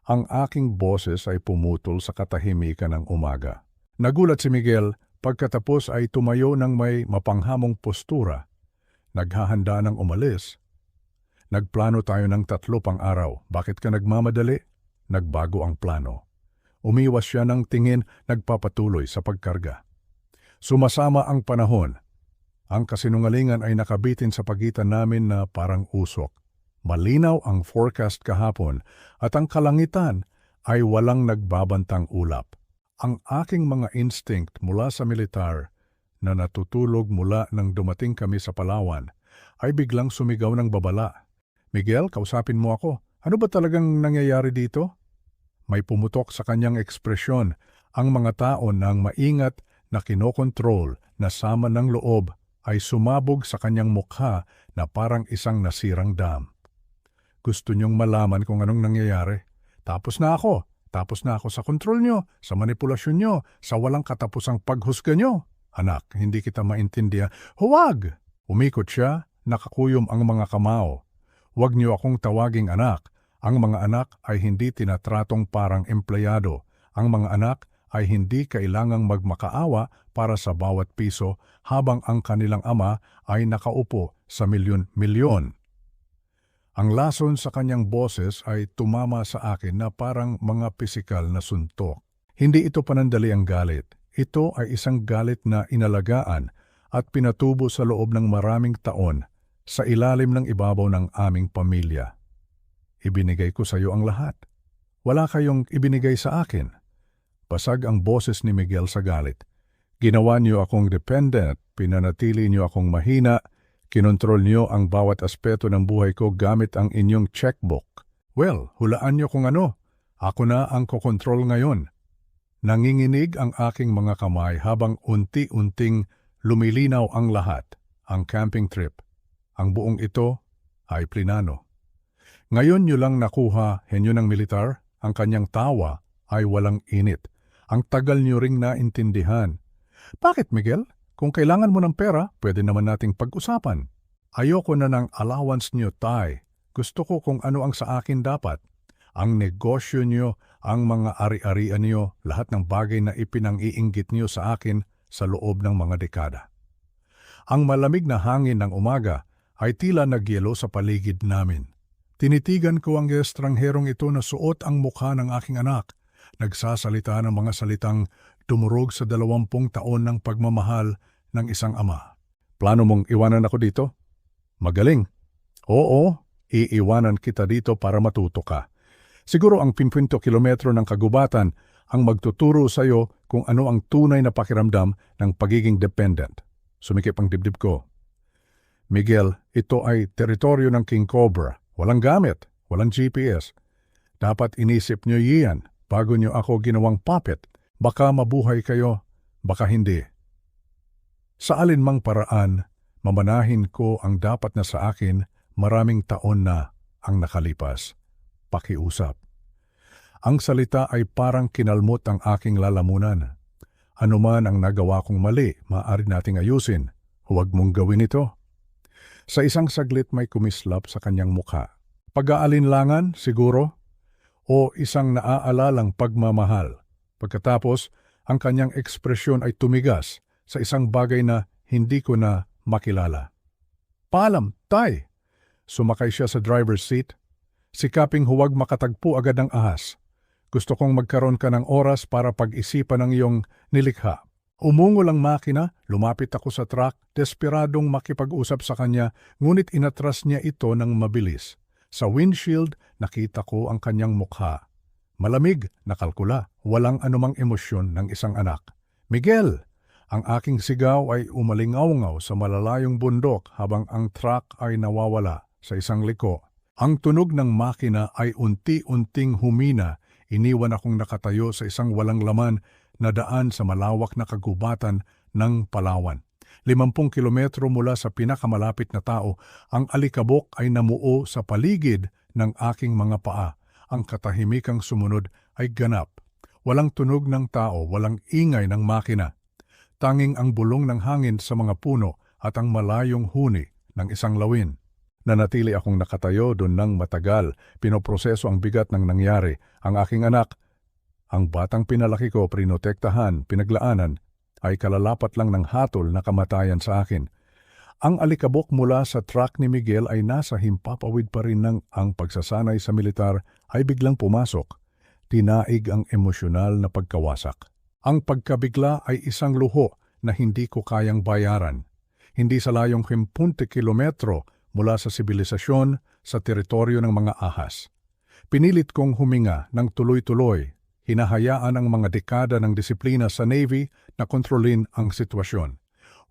Ang aking boses ay pumutol sa katahimikan ng umaga. Nagulat si Miguel, pagkatapos ay tumayo ng may mapanghamong postura. Naghahanda ng umalis. Nagplano tayo ng 3 pang araw. Bakit ka nagmamadali? Nagbago ang plano. Umiwas siya ng tingin, nagpapatuloy sa pagkarga. Sumasama ang panahon. Ang kasinungalingan ay nakabitin sa pagitan namin na parang usok. Malinaw ang forecast kahapon at ang kalangitan ay walang nagbabantang ulap. Ang aking mga instinct mula sa militar na natutulog mula nang dumating kami sa Palawan ay biglang sumigaw ng babala. Miguel, kausapin mo ako. Ano ba talagang nangyayari dito? May pumutok sa kanyang ekspresyon. Ang mga tao ng maingat na kinokontrol na sama ng loob ay sumabog sa kanyang mukha na parang isang nasirang dam. Gusto niyong malaman kung anong nangyayari? Tapos na ako sa kontrol niyo, sa manipulasyon niyo, sa walang katapusang paghusga niyo. Anak, hindi kita maintindihan. Huwag! Umikot siya, nakakuyom ang mga kamao. Huwag niyo akong tawaging anak. Ang mga anak ay hindi tinatratong parang empleyado. Ang mga anak ay hindi kailangang magmakaawa para sa bawat piso habang ang kanilang ama ay nakaupo sa milyon-milyon. Ang lason sa kanyang boses ay tumama sa akin na parang mga pisikal na suntok. Hindi ito panandali ang galit. Ito ay isang galit na inalagaan at pinatubo sa loob ng maraming taon sa ilalim ng ibabaw ng aming pamilya. Ibinigay ko sa iyo ang lahat. Wala kayong ibinigay sa akin. Pasag ang boses ni Miguel sa galit. Ginawa niyo akong dependent, pinanatili niyo akong mahina, kinontrol niyo ang bawat aspeto ng buhay ko gamit ang inyong checkbook. Well, hulaan niyo kung ano. Ako na ang kokontrol ngayon. Nanginginig ang aking mga kamay habang unti-unting lumilinaw ang lahat, ang camping trip. Ang buong ito ay plinano. Ngayon niyo lang nakuha, henyo ng militar, ang kanyang tawa ay walang init. Ang tagal niyo ring naintindihan. Bakit, Miguel? Kung kailangan mo ng pera, pwede naman nating pag-usapan. Ayoko na ng allowance niyo, Tay. Gusto ko kung ano ang sa akin dapat. Ang negosyo niyo, ang mga ari-arian niyo, lahat ng bagay na ipinang-iinggit niyo sa akin sa loob ng mga dekada. Ang malamig na hangin ng umaga ay tila nagyelo sa paligid namin. Tinitigan ko ang estrangherong ito na suot ang mukha ng aking anak. Nagsasalita ng mga salitang dumurog sa 20 taon ng pagmamahal ng isang ama. Plano mong iwanan ako dito? Magaling. Oo, iiwanan kita dito para matuto ka. Siguro ang 50 kilometro ng kagubatan ang magtuturo sa iyo kung ano ang tunay na pakiramdam ng pagiging dependent. Sumikip ang dibdib ko. Miguel, ito ay teritoryo ng King Cobra. Walang gamit, walang GPS. Dapat inisip niyo iyan bago niyo ako ginawang puppet. Baka mabuhay kayo, baka hindi. Sa alinmang paraan, mamanahin ko ang dapat na sa akin maraming taon na ang nakalipas. Pakiusap. Ang salita ay parang kinalmot ang aking lalamunan. Ano man ang nagawa kong mali, maaari nating ayusin. Huwag mong gawin ito. Sa isang saglit may kumislap sa kanyang mukha. Pag-aalinlangan, siguro, o isang naaalalang pagmamahal. Pagkatapos, ang kanyang ekspresyon ay tumigas sa isang bagay na hindi ko na makilala. Paalam, Tay! Sumakay siya sa driver's seat. Sikaping huwag makatagpo agad ng ahas. Gusto kong magkaroon ka ng oras para pag-isipan ng iyong nilikha. Umungol ang makina, lumapit ako sa truck, desperadong makipag-usap sa kanya, ngunit inatras niya ito ng mabilis. Sa windshield, nakita ko ang kanyang mukha. Malamig, nakalkula, walang anumang emosyon ng isang anak. Miguel! Ang aking sigaw ay umalingaw-ngaw sa malalayong bundok habang ang truck ay nawawala sa isang liko. Ang tunog ng makina ay unti-unting humina, iniwan akong nakatayo sa isang walang laman na daan sa malawak na kagubatan ng Palawan. 50 kilometro mula sa pinakamalapit na tao, ang alikabok ay namuo sa paligid ng aking mga paa. Ang katahimikang sumunod ay ganap. Walang tunog ng tao, walang ingay ng makina. Tanging ang bulong ng hangin sa mga puno at ang malayong huni ng isang lawin. Nanatili akong nakatayo doon ng matagal, pinoproseso ang bigat ng nangyari. Ang aking anak, ang batang pinalaki ko, prinotektahan, pinaglaanan, ay kalalapat lang ng hatol na kamatayan sa akin. Ang alikabok mula sa truck ni Miguel ay nasa himpapawid pa rin ng ang pagsasanay sa militar ay biglang pumasok. Tinaig ang emosyonal na pagkawasak. Ang pagkabigla ay isang luho na hindi ko kayang bayaran. Hindi sa layong 50 kilometro mula sa sibilisasyon sa teritoryo ng mga ahas. Pinilit kong huminga ng tuloy-tuloy. Hinahayaan ang mga dekada ng disiplina sa Navy na kontrolin ang sitwasyon.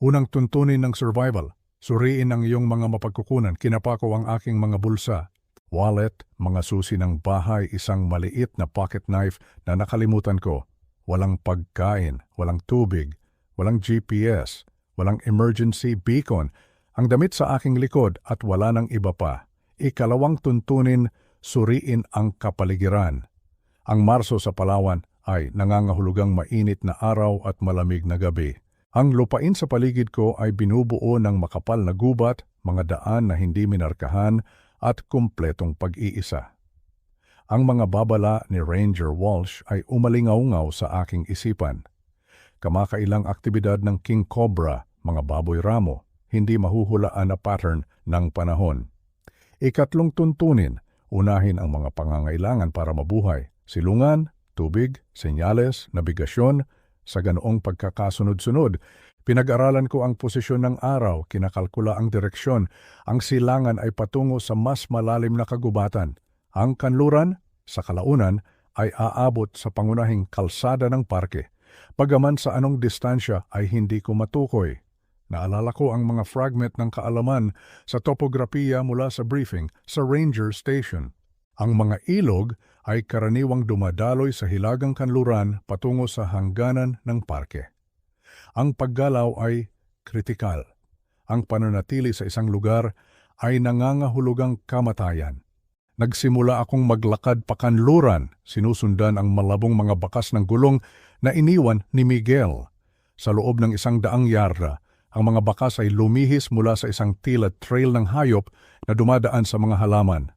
Unang tuntunin ng survival, suriin ang iyong mga mapagkukunan, kinapako ang aking mga bulsa, wallet, mga susi ng bahay, isang maliit na pocket knife na nakalimutan ko. Walang pagkain, walang tubig, walang GPS, walang emergency beacon, ang damit sa aking likod at wala ng iba pa. Ikalawang tuntunin, suriin ang kapaligiran. Ang Marso sa Palawan ay nangangahulugang mainit na araw at malamig na gabi. Ang lupain sa paligid ko ay binubuo ng makapal na gubat, mga daan na hindi minarkahan at kumpletong pag-iisa. Ang mga babala ni Ranger Walsh ay umalingaw-ngaw sa aking isipan. Kamakailang aktibidad ng King Cobra, mga baboy ramo, hindi mahuhulaan na pattern ng panahon. Ikatlong tuntunin, unahin ang mga pangangailangan para mabuhay. Silungan, tubig, senyales, nabigasyon, sa ganoong pagkakasunod-sunod. Pinag-aralan ko ang posisyon ng araw, kinakalkula ang direksyon. Ang silangan ay patungo sa mas malalim na kagubatan. Ang kanluran, sa kalaunan, ay aabot sa pangunahing kalsada ng parke. Bagaman sa anong distansya ay hindi ko matukoy. Naalala ko ang mga fragment ng kaalaman sa topografiya mula sa briefing sa Ranger Station. Ang mga ilog ay karaniwang dumadaloy sa hilagang kanluran patungo sa hangganan ng parke. Ang paggalaw ay kritikal. Ang pananatili sa isang lugar ay nangangahulugang kamatayan. Nagsimula akong maglakad pa kanluran, sinusundan ang malabong mga bakas ng gulong na iniwan ni Miguel. Sa loob ng 100 yarda, ang mga bakas ay lumihis mula sa isang tila trail ng hayop na dumadaan sa mga halaman.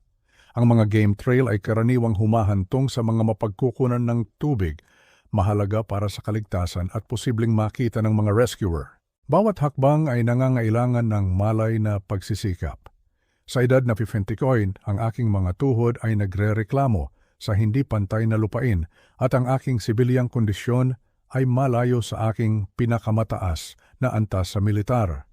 Ang mga game trail ay karaniwang humahantong sa mga mapagkukunan ng tubig, mahalaga para sa kaligtasan at posibleng makita ng mga rescuer. Bawat hakbang ay nangangailangan ng malay na pagsisikap. Sa edad na 50 ang aking mga tuhod ay nagrereklamo sa hindi pantay na lupain at ang aking sibilyang kondisyon ay malayo sa aking pinakamataas na antas sa militar.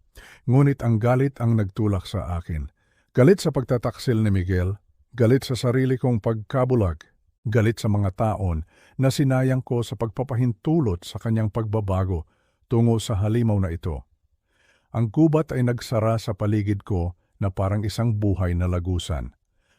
Ngunit ang galit ang nagtulak sa akin. Galit sa pagtataksil ni Miguel, galit sa sarili kong pagkabulag, galit sa mga taon na sinayang ko sa pagpapahintulot sa kanyang pagbabago tungo sa halimaw na ito. Ang gubat ay nagsara sa paligid ko na parang isang buhay na lagusan.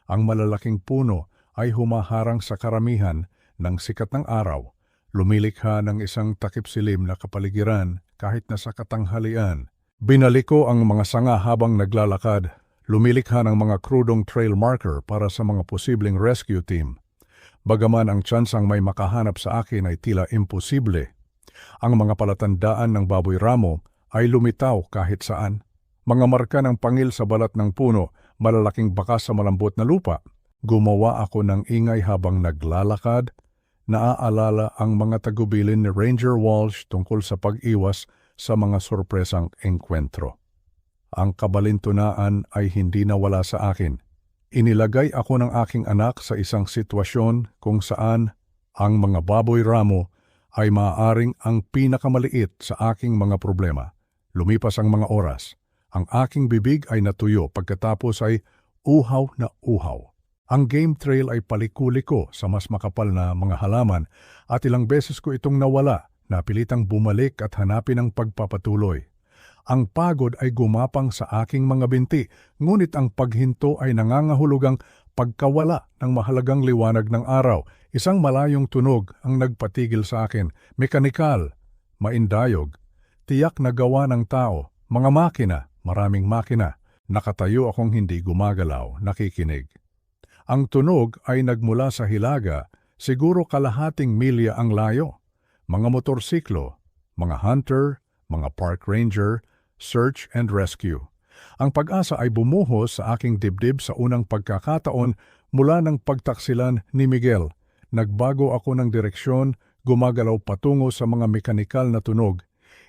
Ang malalaking puno ay humaharang sa karamihan ng sikat ng araw, lumilikha ng isang takip-silim na kapaligiran kahit na sa katanghalian. Binalik ko ang mga sanga habang naglalakad, lumilikha ng mga krudong trail marker para sa mga posibleng rescue team. Bagaman ang tsansang may makahanap sa akin ay tila imposible, ang mga palatandaan ng baboy ramo ay lumitaw kahit saan. Mga marka ng pangil sa balat ng puno, malalaking bakas sa malambot na lupa. Gumawa ako ng ingay habang naglalakad, naaalala ang mga tagubilin ni Ranger Walsh tungkol sa pag-iwas sa mga sorpresang engkwentro. Ang kabalintunaan ay hindi nawala sa akin. Inilagay ako ng aking anak sa isang sitwasyon kung saan ang mga baboy ramo ay maaaring ang pinakamaliit sa aking mga problema. Lumipas ang mga oras. Ang aking bibig ay natuyo pagkatapos ay uhaw na uhaw. Ang game trail ay paliko-liko sa mas makapal na mga halaman at ilang beses ko itong nawala, napilitang bumalik at hanapin ang pagpapatuloy. Ang pagod ay gumapang sa aking mga binti, ngunit ang paghinto ay nangangahulugang pagkawala ng mahalagang liwanag ng araw. Isang malayong tunog ang nagpatigil sa akin, mekanikal, maindayog, tiyak na gawa ng tao, mga makina, maraming makina. Nakatayo akong hindi gumagalaw, nakikinig. Ang tunog ay nagmula sa hilaga, siguro kalahating milya ang layo. Mga motorsiklo, mga hunter, mga park ranger, search and rescue. Ang pag-asa ay bumuhos sa aking dibdib sa unang pagkakataon mula ng pagtaksilan ni Miguel. Nagbago ako ng direksyon, gumagalaw patungo sa mga mekanikal na tunog.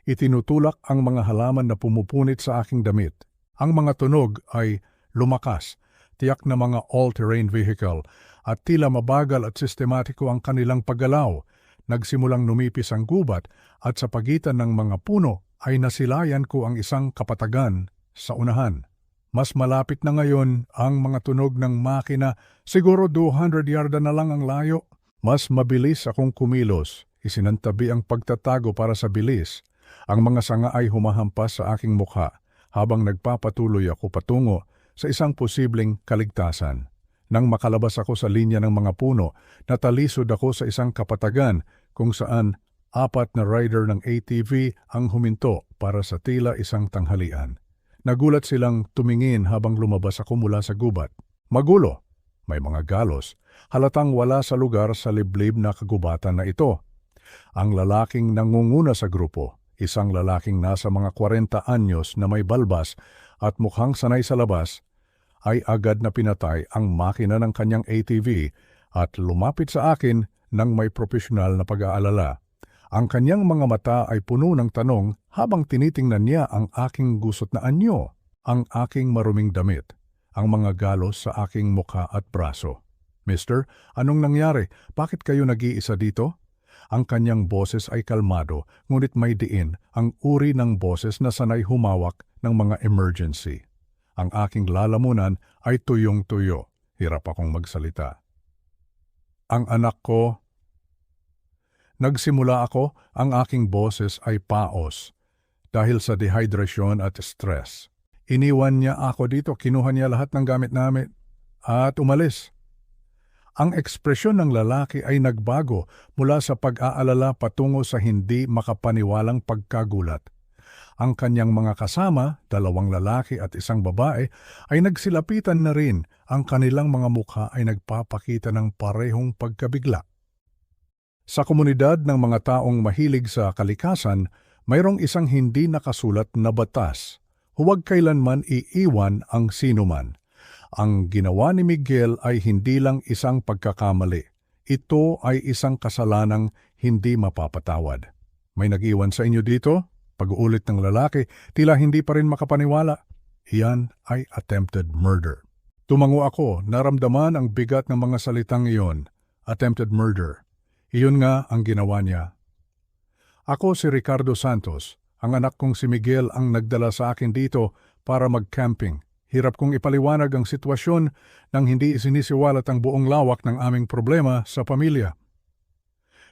Itinutulak ang mga halaman na pumupunit sa aking damit. Ang mga tunog ay lumakas, tiyak na mga all-terrain vehicle at tila mabagal at sistematiko ang kanilang paggalaw. Nagsimulang numipis ang gubat at sa pagitan ng mga puno ay nasilayan ko ang isang kapatagan sa unahan. Mas malapit na ngayon ang mga tunog ng makina, siguro 200 yarda na lang ang layo. Mas mabilis akong kumilos, isinantabi ang pagtatago para sa bilis. Ang mga sanga ay humahampas sa aking mukha habang nagpapatuloy ako patungo sa isang posibleng kaligtasan. Nang makalabas ako sa linya ng mga puno, natalisod ako sa isang kapatagan kung saan 4 na rider ng ATV ang huminto para sa tila isang tanghalian. Nagulat silang tumingin habang lumabas ako mula sa gubat. Magulo, may mga galos, halatang wala sa lugar sa liblib na kagubatan na ito. Ang lalaking nangunguna sa grupo, isang lalaking nasa mga 40 anyos na may balbas at mukhang sanay sa labas, ay agad na pinatay ang makina ng kanyang ATV at lumapit sa akin ng may profesional na pag-aalala. Ang kanyang mga mata ay puno ng tanong habang tinitingnan niya ang aking gusot na anyo, ang aking maruming damit, ang mga galos sa aking mukha at braso. Mister, anong nangyari? Bakit kayo nag-iisa dito? Ang kanyang boses ay kalmado, ngunit may diin ang uri ng boses na sanay humawak ng mga emergency. Ang aking lalamunan ay tuyong-tuyo. Hirap akong magsalita. Ang anak ko. Nagsimula ako, ang aking boses ay paos dahil sa dehydrasyon at stress. Iniwan niya ako dito, kinuha niya lahat ng gamit namin at umalis. Ang ekspresyon ng lalaki ay nagbago mula sa pag-aalala patungo sa hindi makapaniwalang pagkagulat. Ang kanyang mga kasama, 2 lalaki at 1 babae, ay nagsilapitan na rin. Ang kanilang mga mukha ay nagpapakita ng parehong pagkabigla. Sa komunidad ng mga taong mahilig sa kalikasan, mayroong isang hindi nakasulat na batas. Huwag kailanman iiwan ang sinuman. Ang ginawa ni Miguel ay hindi lang isang pagkakamali. Ito ay isang kasalanang hindi mapapatawad. May nag-iwan sa inyo dito? Pag-uulit ng lalaki, tila hindi pa rin makapaniwala. Iyan ay attempted murder. Tumango ako, naramdaman ang bigat ng mga salitang iyon. Attempted murder. Iyon nga ang ginawa niya. Ako si Ricardo Santos. Ang anak kong si Miguel ang nagdala sa akin dito para mag-camping. Hirap kong ipaliwanag ang sitwasyon nang hindi isinisiwalat ang buong lawak ng aming problema sa pamilya.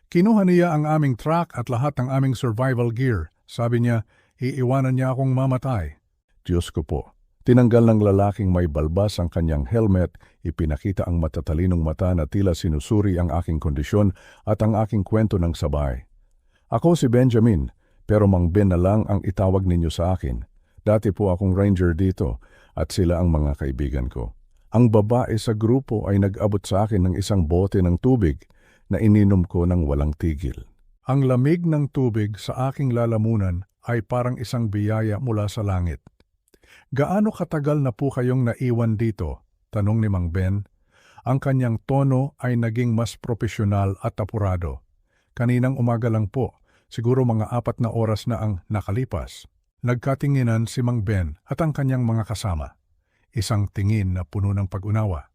Kinuha niya ang aming truck at lahat ng aming survival gear. Sabi niya, iiwanan niya akong mamatay. Diyos ko po. Tinanggal ng lalaking may balbas ang kanyang helmet, ipinakita ang matatalinong mata na tila sinusuri ang aking kondisyon at ang aking kwento ng sabay. Ako si Benjamin, pero Mang Ben na lang ang itawag ninyo sa akin. Dati po akong ranger dito at sila ang mga kaibigan ko. Ang babae sa grupo ay nag-abot sa akin ng isang bote ng tubig na ininom ko ng walang tigil. Ang lamig ng tubig sa aking lalamunan ay parang isang biyaya mula sa langit. Gaano katagal na po kayong naiwan dito? Tanong ni Mang Ben. Ang kanyang tono ay naging mas propesyonal at apurado. Kaninang umaga lang po, siguro mga 4 na oras na ang nakalipas. Nagkatinginan si Mang Ben at ang kanyang mga kasama. Isang tingin na puno ng pag-unawa.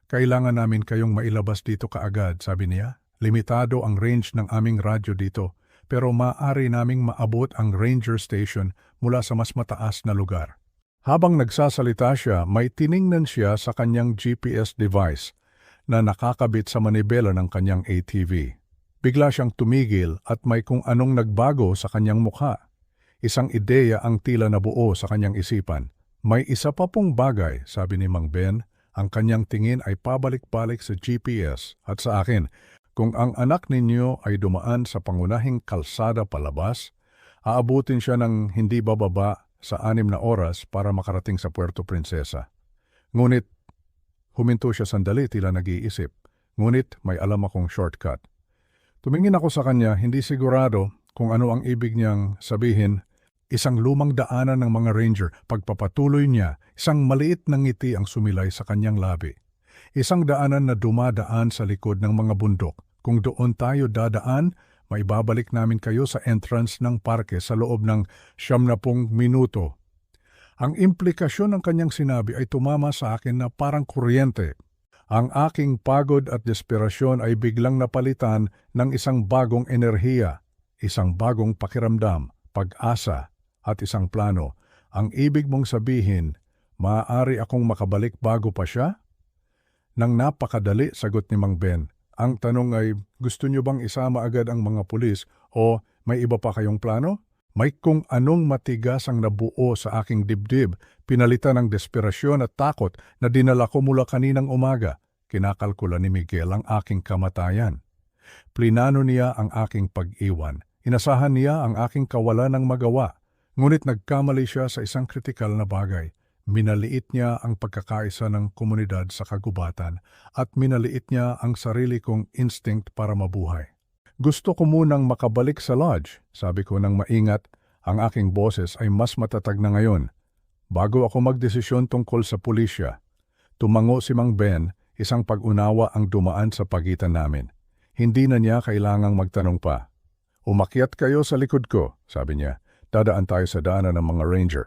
Kailangan namin kayong mailabas dito kaagad, sabi niya. Limitado ang range ng aming radyo dito, pero maaari naming maabot ang ranger station mula sa mas mataas na lugar. Habang nagsasalita siya, may tiningnan siya sa kanyang GPS device na nakakabit sa manibela ng kanyang ATV. Bigla siyang tumigil at may kung anong nagbago sa kanyang mukha. Isang ideya ang tila nabuo sa kanyang isipan. May isa pa pong bagay, sabi ni Mang Ben, ang kanyang tingin ay pabalik-balik sa GPS at sa akin. Kung ang anak ninyo ay dumaan sa pangunahing kalsada palabas, aabutin siya ng hindi bababa sa 6 na oras para makarating sa Puerto Princesa. Ngunit, huminto siya sandali tila nag-iisip. Ngunit may alam akong shortcut. Tumingin ako sa kanya, hindi sigurado kung ano ang ibig niyang sabihin. Isang lumang daanan ng mga ranger, pagpapatuloy niya, isang maliit na ngiti ang sumilay sa kanyang labi. Isang daanan na dumadaan sa likod ng mga bundok. Kung doon tayo dadaan, maibabalik namin kayo sa entrance ng parke sa loob ng 70 minuto. Ang implikasyon ng kanyang sinabi ay tumama sa akin na parang kuryente. Ang aking pagod at desperasyon ay biglang napalitan ng isang bagong enerhiya, isang bagong pakiramdam, pag-asa, at isang plano. Ang ibig mong sabihin, maaari akong makabalik bago pa siya? Nang napakadali, sagot ni Mang Ben. Ang tanong ay, gusto niyo bang isama agad ang mga pulis o may iba pa kayong plano? May kung anong matigas ang nabuo sa aking dibdib, pinalitan ng desperasyon at takot na dinala ko mula kaninang umaga. Kinakalkula ni Miguel ang aking kamatayan. Plinano niya ang aking pag-iwan. Inasahan niya ang aking kawalan ng magawa. Ngunit nagkamali siya sa isang kritikal na bagay. Minaliit niya ang pagkakaisa ng komunidad sa kagubatan at minaliit niya ang sarili kong instinct para mabuhay. Gusto ko munang makabalik sa lodge, sabi ko nang maingat, ang aking boses ay mas matatag na ngayon. Bago ako magdesisyon tungkol sa pulisya, tumango si Mang Ben, isang pag-unawa ang dumaan sa pagitan namin. Hindi na niya kailangang magtanong pa. Umakyat kayo sa likod ko, sabi niya. Dadaan tayo sa daanan ng mga ranger.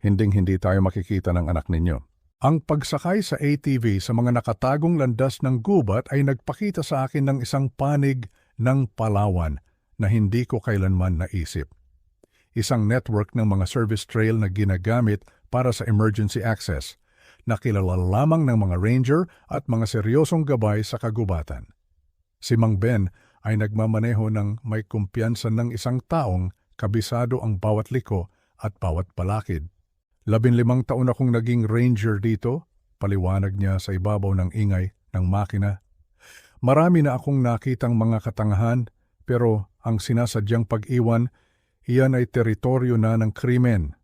Hinding-hindi tayo makikita ng anak ninyo. Ang pagsakay sa ATV sa mga nakatagong landas ng gubat ay nagpakita sa akin ng isang panig ng Palawan na hindi ko kailanman naisip. Isang network ng mga service trail na ginagamit para sa emergency access, na kilala lamang ng mga ranger at mga seryosong gabay sa kagubatan. Si Mang Ben ay nagmamaneho ng may kumpiyansa ng isang taong kabisado ang bawat liko at bawat palakid. 15 taon akong naging ranger dito, paliwanag niya sa ibabaw ng ingay ng makina. Marami na akong nakitang mga katangahan, pero ang sinasadyang pag-iwan, iyan ay teritoryo na ng krimen.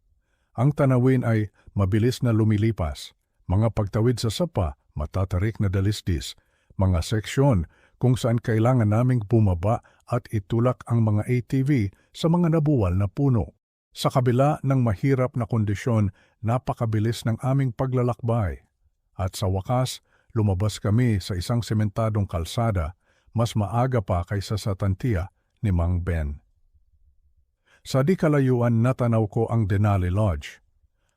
Ang tanawin ay mabilis na lumilipas, mga pagtawid sa sapa, matatarik na dalisdis, mga seksyon kung saan kailangan naming bumaba at itulak ang mga ATV sa mga nabuwal na puno. Sa kabila ng mahirap na kondisyon, napakabilis ng aming paglalakbay. At sa wakas, lumabas kami sa isang sementadong kalsada, mas maaga pa kaysa sa tantiya ni Mang Ben. Sa di kalayuan natanaw ko ang Denali Lodge.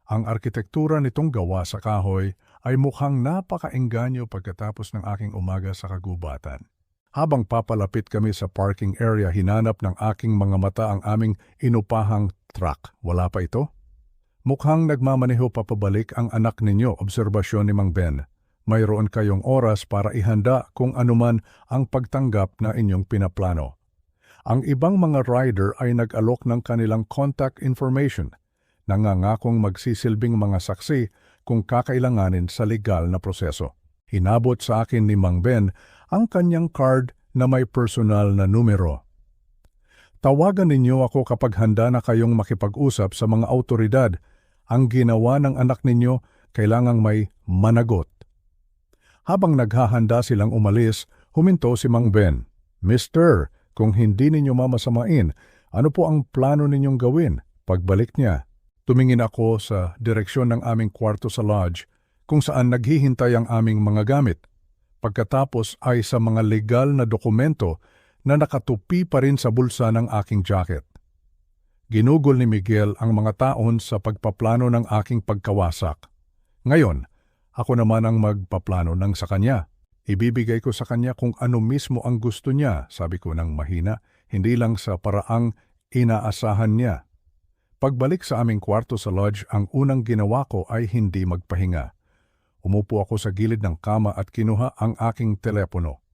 Ang arkitektura nitong gawa sa kahoy ay mukhang napakaengganyo pagkatapos ng aking umaga sa kagubatan. Habang papalapit kami sa parking area, hinanap ng aking mga mata ang aming inupahang truck. Wala pa ito? Mukhang nagmamaneho pa pabalik ang anak ninyo, obserbasyon ni Mang Ben. Mayroon kayong oras para ihanda kung anuman ang pagtanggap na inyong pinaplano. Ang ibang mga rider ay nag-alok ng kanilang contact information, nangangakong magsisilbing mga saksi kung kakailanganin sa legal na proseso. Hinabot sa akin ni Mang Ben ang kanyang card na may personal na numero. Tawagan ninyo ako kapag handa na kayong makipag-usap sa mga awtoridad. Ang ginawa ng anak ninyo kailangang may managot. Habang naghahanda silang umalis, huminto si Mang Ben. Mister, kung hindi ninyo mamasamain, ano po ang plano ninyong gawin? Pagbalik niya, tumingin ako sa direksyon ng aming kwarto sa lodge kung saan naghihintay ang aming mga gamit. Pagkatapos ay sa mga legal na dokumento na nakatupi pa rin sa bulsa ng aking jacket. Ginugol ni Miguel ang mga taon sa pagpaplano ng aking pagkawasak. Ngayon, ako naman ang magpaplano ng sa kanya. Ibibigay ko sa kanya kung ano mismo ang gusto niya, sabi ko ng mahina, hindi lang sa paraang inaasahan niya. Pagbalik sa aming kwarto sa lodge, ang unang ginawa ko ay hindi magpahinga. Umupo ako sa gilid ng kama at kinuha ang aking telepono.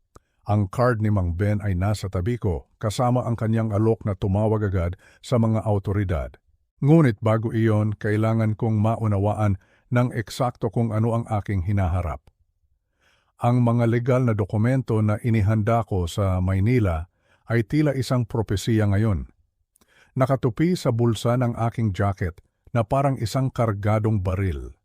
Ang card ni Mang Ben ay nasa tabi ko, kasama ang kanyang alok na tumawag agad sa mga awtoridad. Ngunit bago iyon, kailangan kong maunawaan ng eksakto kung ano ang aking hinaharap. Ang mga legal na dokumento na inihanda ko sa Maynila ay tila isang propesiya ngayon. Nakatupi sa bulsa ng aking jacket na parang isang kargadong baril.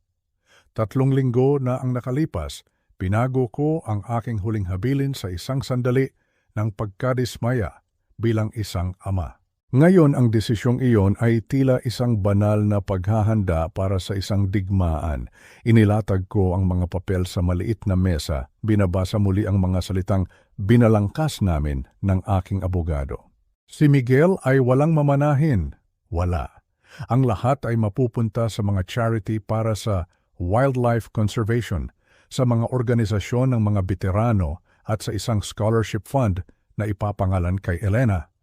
3 linggo na ang nakalipas, pinago ko ang aking huling habilin sa isang sandali ng pagkadismaya bilang isang ama. Ngayon ang desisyong iyon ay tila isang banal na paghahanda para sa isang digmaan. Inilatag ko ang mga papel sa maliit na mesa, binabasa muli ang mga salitang binalangkas namin ng aking abogado. Si Miguel ay walang mamanahin. Wala. Ang lahat ay mapupunta sa mga charity para sa wildlife conservation, sa mga organisasyon ng mga veterano at sa isang scholarship fund na ipapangalan kay Elena.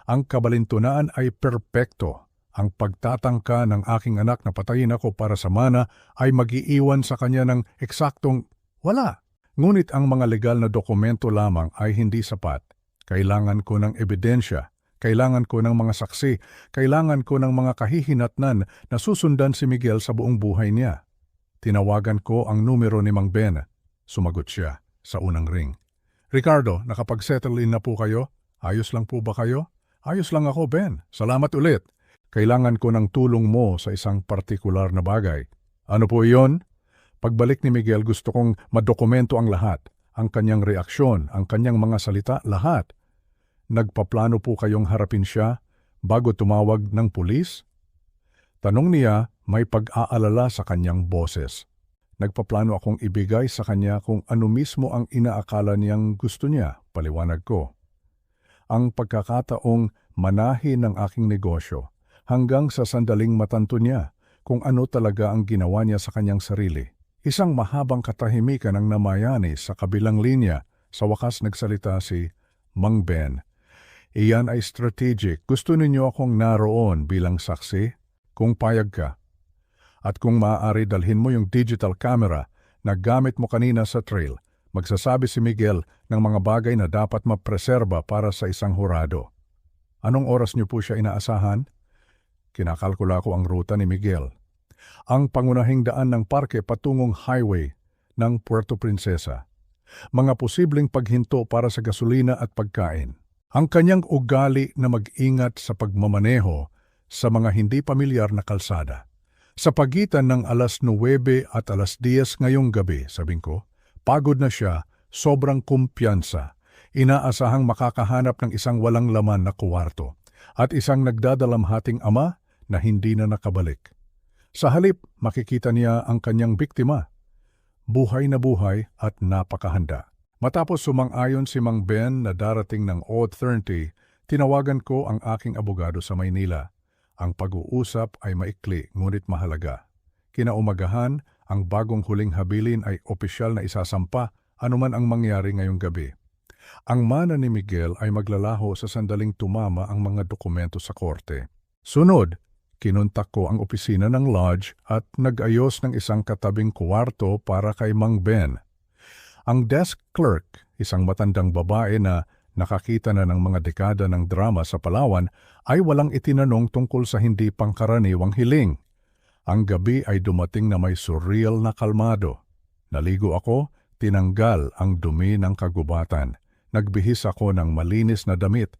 Ang kabalintunaan ay perpekto. Ang pagtatangka ng aking anak na patayin ako para sa mana ay mag-iiwan sa kanya ng eksaktong wala. Ngunit ang mga legal na dokumento lamang ay hindi sapat. Kailangan ko ng ebidensya, kailangan ko ng mga saksi, kailangan ko ng mga kahihinatnan na susundan si Miguel sa buong buhay niya. Tinawagan ko ang numero ni Mang Ben. Sumagot siya sa unang ring. Ricardo, nakapag-settle in na po kayo? Ayos lang po ba kayo? Ayos lang ako, Ben. Salamat ulit. Kailangan ko ng tulong mo sa isang partikular na bagay. Ano po iyon? Pagbalik ni Miguel, gusto kong madokumento ang lahat. Ang kanyang reaksyon, ang kanyang mga salita, lahat. Nagpaplano po kayong harapin siya bago tumawag ng pulis? Tanong niya, may pag-aalala sa kanyang boses. Nagpaplano akong ibigay sa kanya kung ano mismo ang inaakala niyang gusto niya, paliwanag ko. Ang pagkakataong manahin ng aking negosyo hanggang sa sandaling matanto niya kung ano talaga ang ginawa niya sa kanyang sarili. Isang mahabang katahimikan ang namayani sa kabilang linya. Sa wakas nagsalita si Mang Ben. Iyan ay strategic. Gusto ninyo akong naroon bilang saksi? Kung payag ka. At kung maaari dalhin mo yung digital camera na gamit mo kanina sa trail, magsasabi si Miguel ng mga bagay na dapat mapreserba para sa isang hurado. Anong oras niyo po siya inaasahan? Kinakalkula ko ang ruta ni Miguel. Ang pangunahing daan ng parke patungong highway ng Puerto Princesa. Mga posibleng paghinto para sa gasolina at pagkain. Ang kanyang ugali na mag-ingat sa pagmamaneho sa mga hindi pamilyar na kalsada. Sa pagitan ng alas 9 at alas 10 ngayong gabi, sabing ko, pagod na siya, sobrang kumpiyansa. Inaasahang makakahanap ng isang walang laman na kuwarto at isang nagdadalamhating ama na hindi na nakabalik. Sa halip, makikita niya ang kanyang biktima. Buhay na buhay at napakahanda. Matapos sumang-ayon si Mang Ben na darating ng 8:30, tinawagan ko ang aking abogado sa Maynila. Ang pag-uusap ay maikli ngunit mahalaga. Kinaumagahan, ang bagong huling habilin ay opisyal na isasampa anuman ang mangyari ngayong gabi. Ang mana ni Miguel ay maglalaho sa sandaling tumama ang mga dokumento sa korte. Sunod, kinontak ko ang opisina ng lodge at nag-ayos ng isang katabing kuwarto para kay Mang Ben. Ang desk clerk, isang matandang babae na nakakita na ng mga dekada ng drama sa Palawan, ay walang itinanong tungkol sa hindi pangkaraniwang hiling. Ang gabi ay dumating na may surreal na kalmado. Naligo ako, tinanggal ang dumi ng kagubatan. Nagbihis ako ng malinis na damit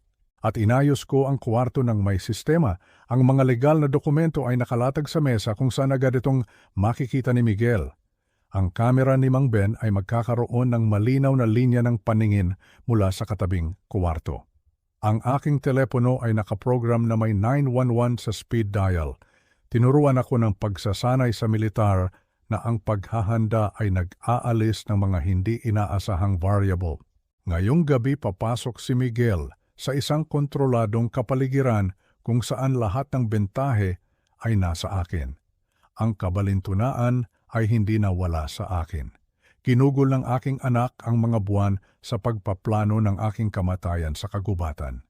at inayos ko ang kuwarto ng may sistema. Ang mga legal na dokumento ay nakalatag sa mesa kung saan agad itong makikita ni Miguel. Ang kamera ni Mang Ben ay magkakaroon ng malinaw na linya ng paningin mula sa katabing kuwarto. Ang aking telepono ay nakaprogram na may 911 sa speed dial. Tinuruan ako ng pagsasanay sa militar na ang paghahanda ay nag-aalis ng mga hindi inaasahang variable. Ngayong gabi papasok si Miguel sa isang kontroladong kapaligiran kung saan lahat ng bentahe ay nasa akin. Ang kabalintunaan ay hindi nawala sa akin. Ginugol ng aking anak ang mga buwan sa pagpaplano ng aking kamatayan sa kagubatan.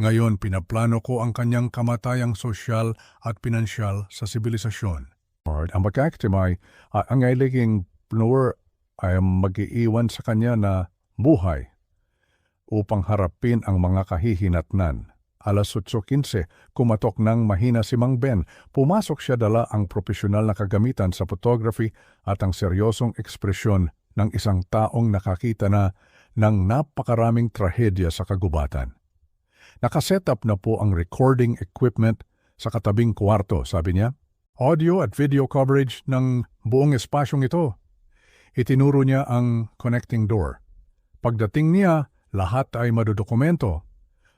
Ngayon pinaplano ko ang kanyang kamatayang sosyal at pinansyal sa sibilisasyon. Ang pagkaktimay, ang ailiging pluwer ay mag-iiwan sa kanya na buhay upang harapin ang mga kahihinatnan. Alas 8:15, kumatok ng mahina si Mang Ben. Pumasok siya dala ang propesyonal na kagamitan sa photography at ang seryosong ekspresyon ng isang taong nakakita na ng napakaraming trahedya sa kagubatan. Nakasetup na po ang recording equipment sa katabing kwarto, sabi niya. Audio at video coverage ng buong espasyong ito. Itinuro niya ang connecting door. Pagdating niya, lahat ay madodokumento.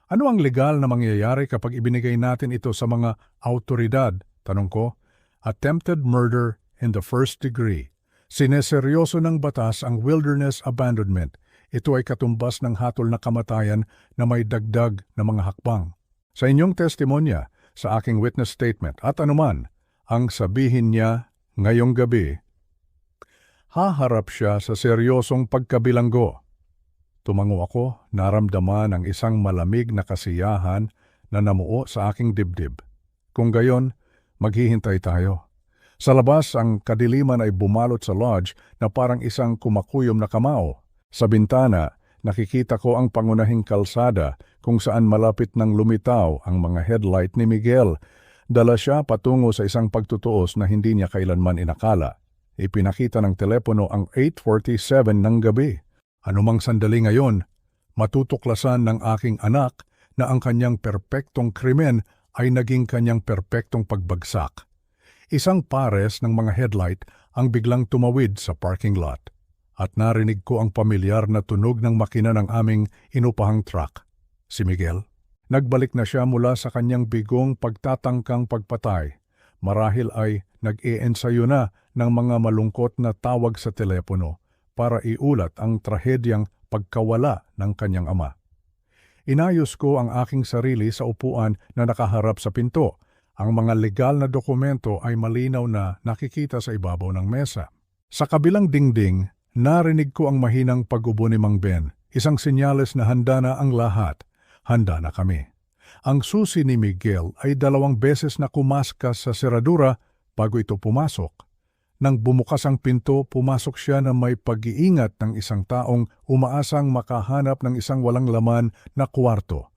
Ano ang legal na mangyayari kapag ibinigay natin ito sa mga autoridad? Tanong ko. Attempted murder in the first degree. Sineseryoso ng batas ang wilderness abandonment. Ito ay katumbas ng hatol na kamatayan na may dagdag na mga hakbang. Sa inyong testimonya, sa aking witness statement at anuman, ang sabihin niya ngayong gabi, haharap siya sa seryosong pagkabilanggo. Tumango ako, naramdaman ang isang malamig na kasiyahan na namuo sa aking dibdib. Kung gayon, maghihintay tayo. Sa labas, ang kadiliman ay bumalot sa lodge na parang isang kumakuyom na kamao. Sa bintana, nakikita ko ang pangunahing kalsada kung saan malapit nang lumitaw ang mga headlight ni Miguel. Dala siya patungo sa isang pagtutuos na hindi niya kailanman inakala. Ipinakita ng telepono ang 8:47 ng gabi. Anumang sandali ngayon, matutuklasan ng aking anak na ang kanyang perpektong krimen ay naging kanyang perpektong pagbagsak. Isang pares ng mga headlight ang biglang tumawid sa parking lot at narinig ko ang pamilyar na tunog ng makina ng aming inupahang truck. Si Miguel. Nagbalik na siya mula sa kanyang bigong pagtatangkang pagpatay. Marahil ay nag-iensayo na ng mga malungkot na tawag sa telepono para iulat ang trahedyang pagkawala ng kanyang ama. Inayos ko ang aking sarili sa upuan na nakaharap sa pinto. Ang mga legal na dokumento ay malinaw na nakikita sa ibabaw ng mesa. Sa kabilang dingding, narinig ko ang mahinang pag-ubo ni Mang Ben, isang senyales na handa na ang lahat. Handa na kami. Ang susi ni Miguel ay 2 beses na kumaskas sa seradura bago ito pumasok. Nang bumukas ang pinto, pumasok siya na may pag-iingat ng isang taong umaasang makahanap ng isang walang laman na kwarto.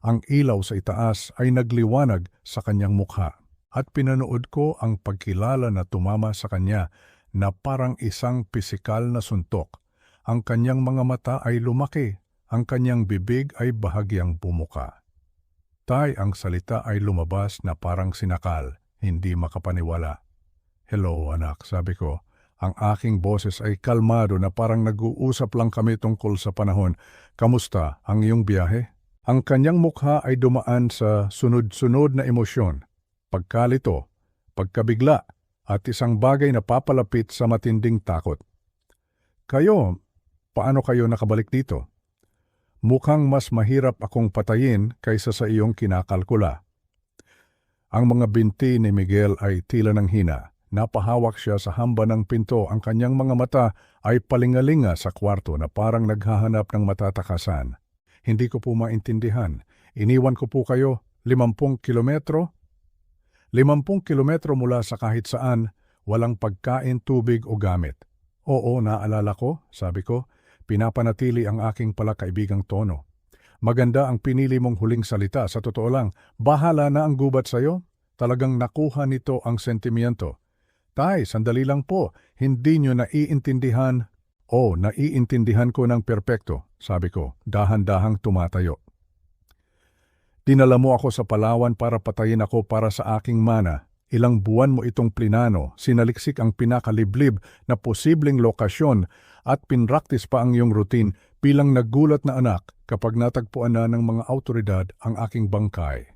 Ang ilaw sa itaas ay nagliwanag sa kanyang mukha at pinanood ko ang pagkilala na tumama sa kanya na parang isang pisikal na suntok. Ang kanyang mga mata ay lumaki, ang kanyang bibig ay bahagyang bumuka. Tay, ang salita ay lumabas na parang sinakal, hindi makapaniwala. "Hello, anak," sabi ko. Ang aking boses ay kalmado na parang nag-uusap lang kami tungkol sa panahon. "Kamusta ang iyong biyahe?" Ang kanyang mukha ay dumaan sa sunod-sunod na emosyon. Pagkalito, pagkabigla, at isang bagay na papalapit sa matinding takot. "Kayo, paano kayo nakabalik dito? Mukhang mas mahirap akong patayin kaysa sa iyong kinakalkula." Ang mga binti ni Miguel ay tila ng hina. Napahawak siya sa hamba ng pinto. Ang kanyang mga mata ay palingalinga sa kwarto na parang naghahanap ng matatakasan. "Hindi ko po maintindihan. Iniwan ko po kayo 50 kilometro? 50 kilometro mula sa kahit saan, walang pagkain, tubig o gamit." "Oo, naalala ko," sabi ko. Pinapanatili ang aking palakaibigang tono. "Maganda ang pinili mong huling salita. Sa totoo lang, bahala na ang gubat sa'yo. Talagang nakuha nito ang sentimiento." "Tay, sandali lang po. Hindi nyo naiintindihan." "Oh, naiintindihan ko ng perpekto," sabi ko, dahan-dahang tumatayo. "Dinala mo ako sa Palawan para patayin ako para sa aking mana. Ilang buwan mo itong plinano, sinaliksik ang pinakaliblib na posibleng lokasyon at pinraktis pa ang iyong routine bilang nagulat na anak kapag natagpuan na ng mga awtoridad ang aking bangkay."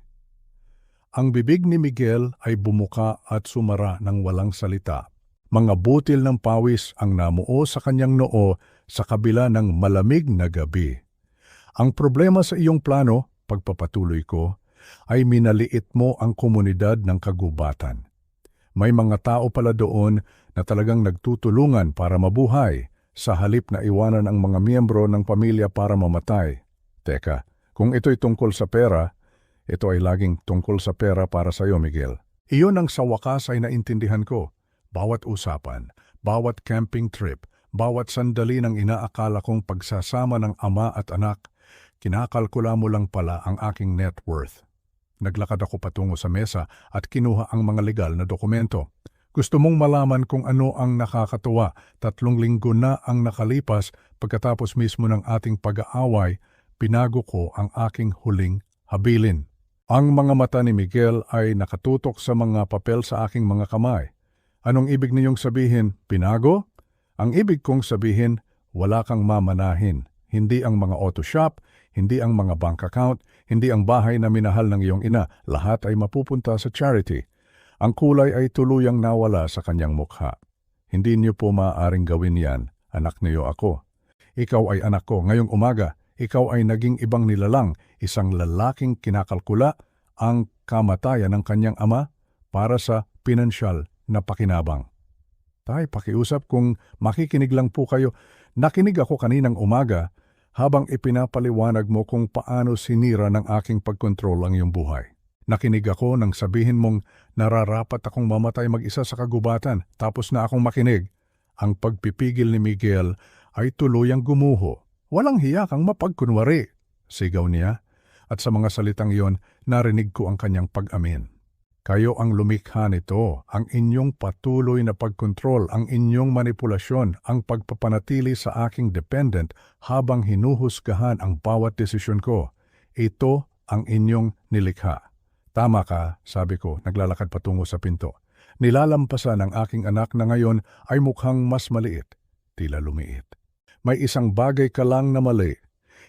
Ang bibig ni Miguel ay bumuka at sumara ng walang salita. Mga butil ng pawis ang namuo sa kanyang noo sa kabila ng malamig na gabi. "Ang problema sa iyong plano," pagpapatuloy ko, "ay minaliit mo ang komunidad ng kagubatan. May mga tao pala doon na talagang nagtutulungan para mabuhay sa halip na iwanan ang mga miyembro ng pamilya para mamatay." "Teka, kung ito'y tungkol sa pera, ito ay laging tungkol sa pera para sa iyo, Miguel." Iyon ang sa wakas ay naintindihan ko. Bawat usapan, bawat camping trip, bawat sandali ng inaakala kong pagsasama ng ama at anak, kinakalkula mo lang pala ang aking net worth. Naglakad ako patungo sa mesa at kinuha ang mga legal na dokumento. "Gusto mong malaman kung ano ang nakakatuwa? 3 linggo na ang nakalipas pagkatapos mismo ng ating pag-aaway, pinago ko ang aking huling habilin." Ang mga mata ni Miguel ay nakatutok sa mga papel sa aking mga kamay. "Anong ibig niyong sabihin, pinago?" "Ang ibig kong sabihin, wala kang mamanahin. Hindi ang mga auto shop, hindi ang mga bank account, hindi ang bahay na minahal ng iyong ina. Lahat ay mapupunta sa charity." Ang kulay ay tuluyang nawala sa kanyang mukha. "Hindi niyo po maaaring gawin yan. Anak niyo ako. Ikaw ay anak ko. Ngayong umaga, ikaw ay naging ibang nilalang, isang lalaking kinakalkula ang kamatayan ng kanyang ama para sa pinansyal na pakinabang." "Tay, pakiusap kung makikinig lang po kayo." "Nakinig ako kaninang umaga habang ipinapaliwanag mo kung paano sinira ng aking pagkontrol ang iyong buhay. Nakinig ako nang sabihin mong nararapat akong mamatay mag-isa sa kagubatan, tapos na akong makinig." Ang pagpipigil ni Miguel ay tuluyang gumuho. "Walang hiya kang mapagkunwari," sigaw niya. At sa mga salitang iyon, narinig ko ang kanyang pag-amin. "Kayo ang lumikha nito, ang inyong patuloy na pagkontrol, ang inyong manipulasyon, ang pagpapanatili sa aking dependent habang hinuhusgahan ang bawat desisyon ko. Ito ang inyong nilikha." "Tama ka," sabi ko, naglalakad patungo sa pinto. Nilalampasan ang aking anak na ngayon ay mukhang mas maliit, tila lumiit. "May isang bagay ka lang na mali.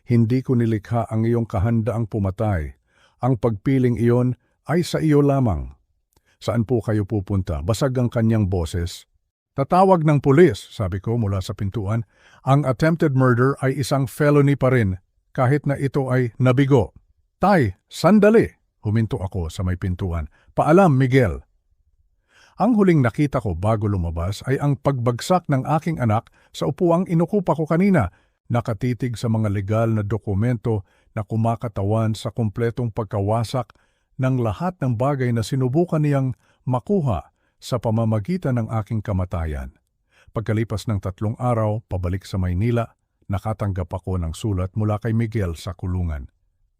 Hindi ko nilikha ang iyong kahandaang pumatay. Ang pagpiling iyon ay sa iyo lamang." "Saan po kayo pupunta?" Basag ang kanyang boses. "Tatawag ng pulis," sabi ko mula sa pintuan. "Ang attempted murder ay isang felony pa rin, kahit na ito ay nabigo." "Tay, sandali!" Huminto ako sa may pintuan. "Paalam, Miguel." Ang huling nakita ko bago lumabas ay ang pagbagsak ng aking anak sa upuang inukupa ko kanina, nakatitig sa mga legal na dokumento na kumakatawan sa kumpletong pagkawasak ng lahat ng bagay na sinubukan niyang makuha sa pamamagitan ng aking kamatayan. Pagkalipas ng 3 araw, pabalik sa Maynila, nakatanggap ako ng sulat mula kay Miguel sa kulungan.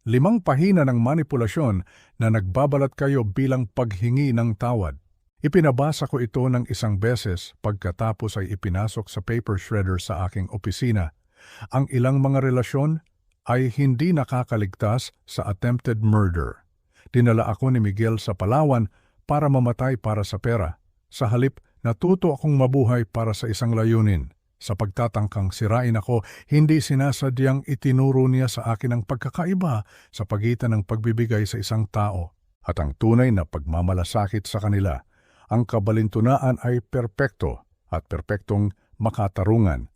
5 pahina ng manipulasyon na nagbabalat kayo bilang paghingi ng tawad. Ipinabasa ko ito ng 1 beses pagkatapos ay ipinasok sa paper shredder sa aking opisina. Ang ilang mga relasyon ay hindi nakakaligtas sa attempted murder. Dinala ako ni Miguel sa Palawan para mamatay para sa pera. Sa halip, natuto akong mabuhay para sa isang layunin. Sa pagtatangkang sirain ako, hindi sinasadyang itinuro niya sa akin ang pagkakaiba sa pagitan ng pagbibigay sa isang tao at ang tunay na pagmamalasakit sa kanila. Ang kabalintunaan ay perpekto at perpektong makatarungan.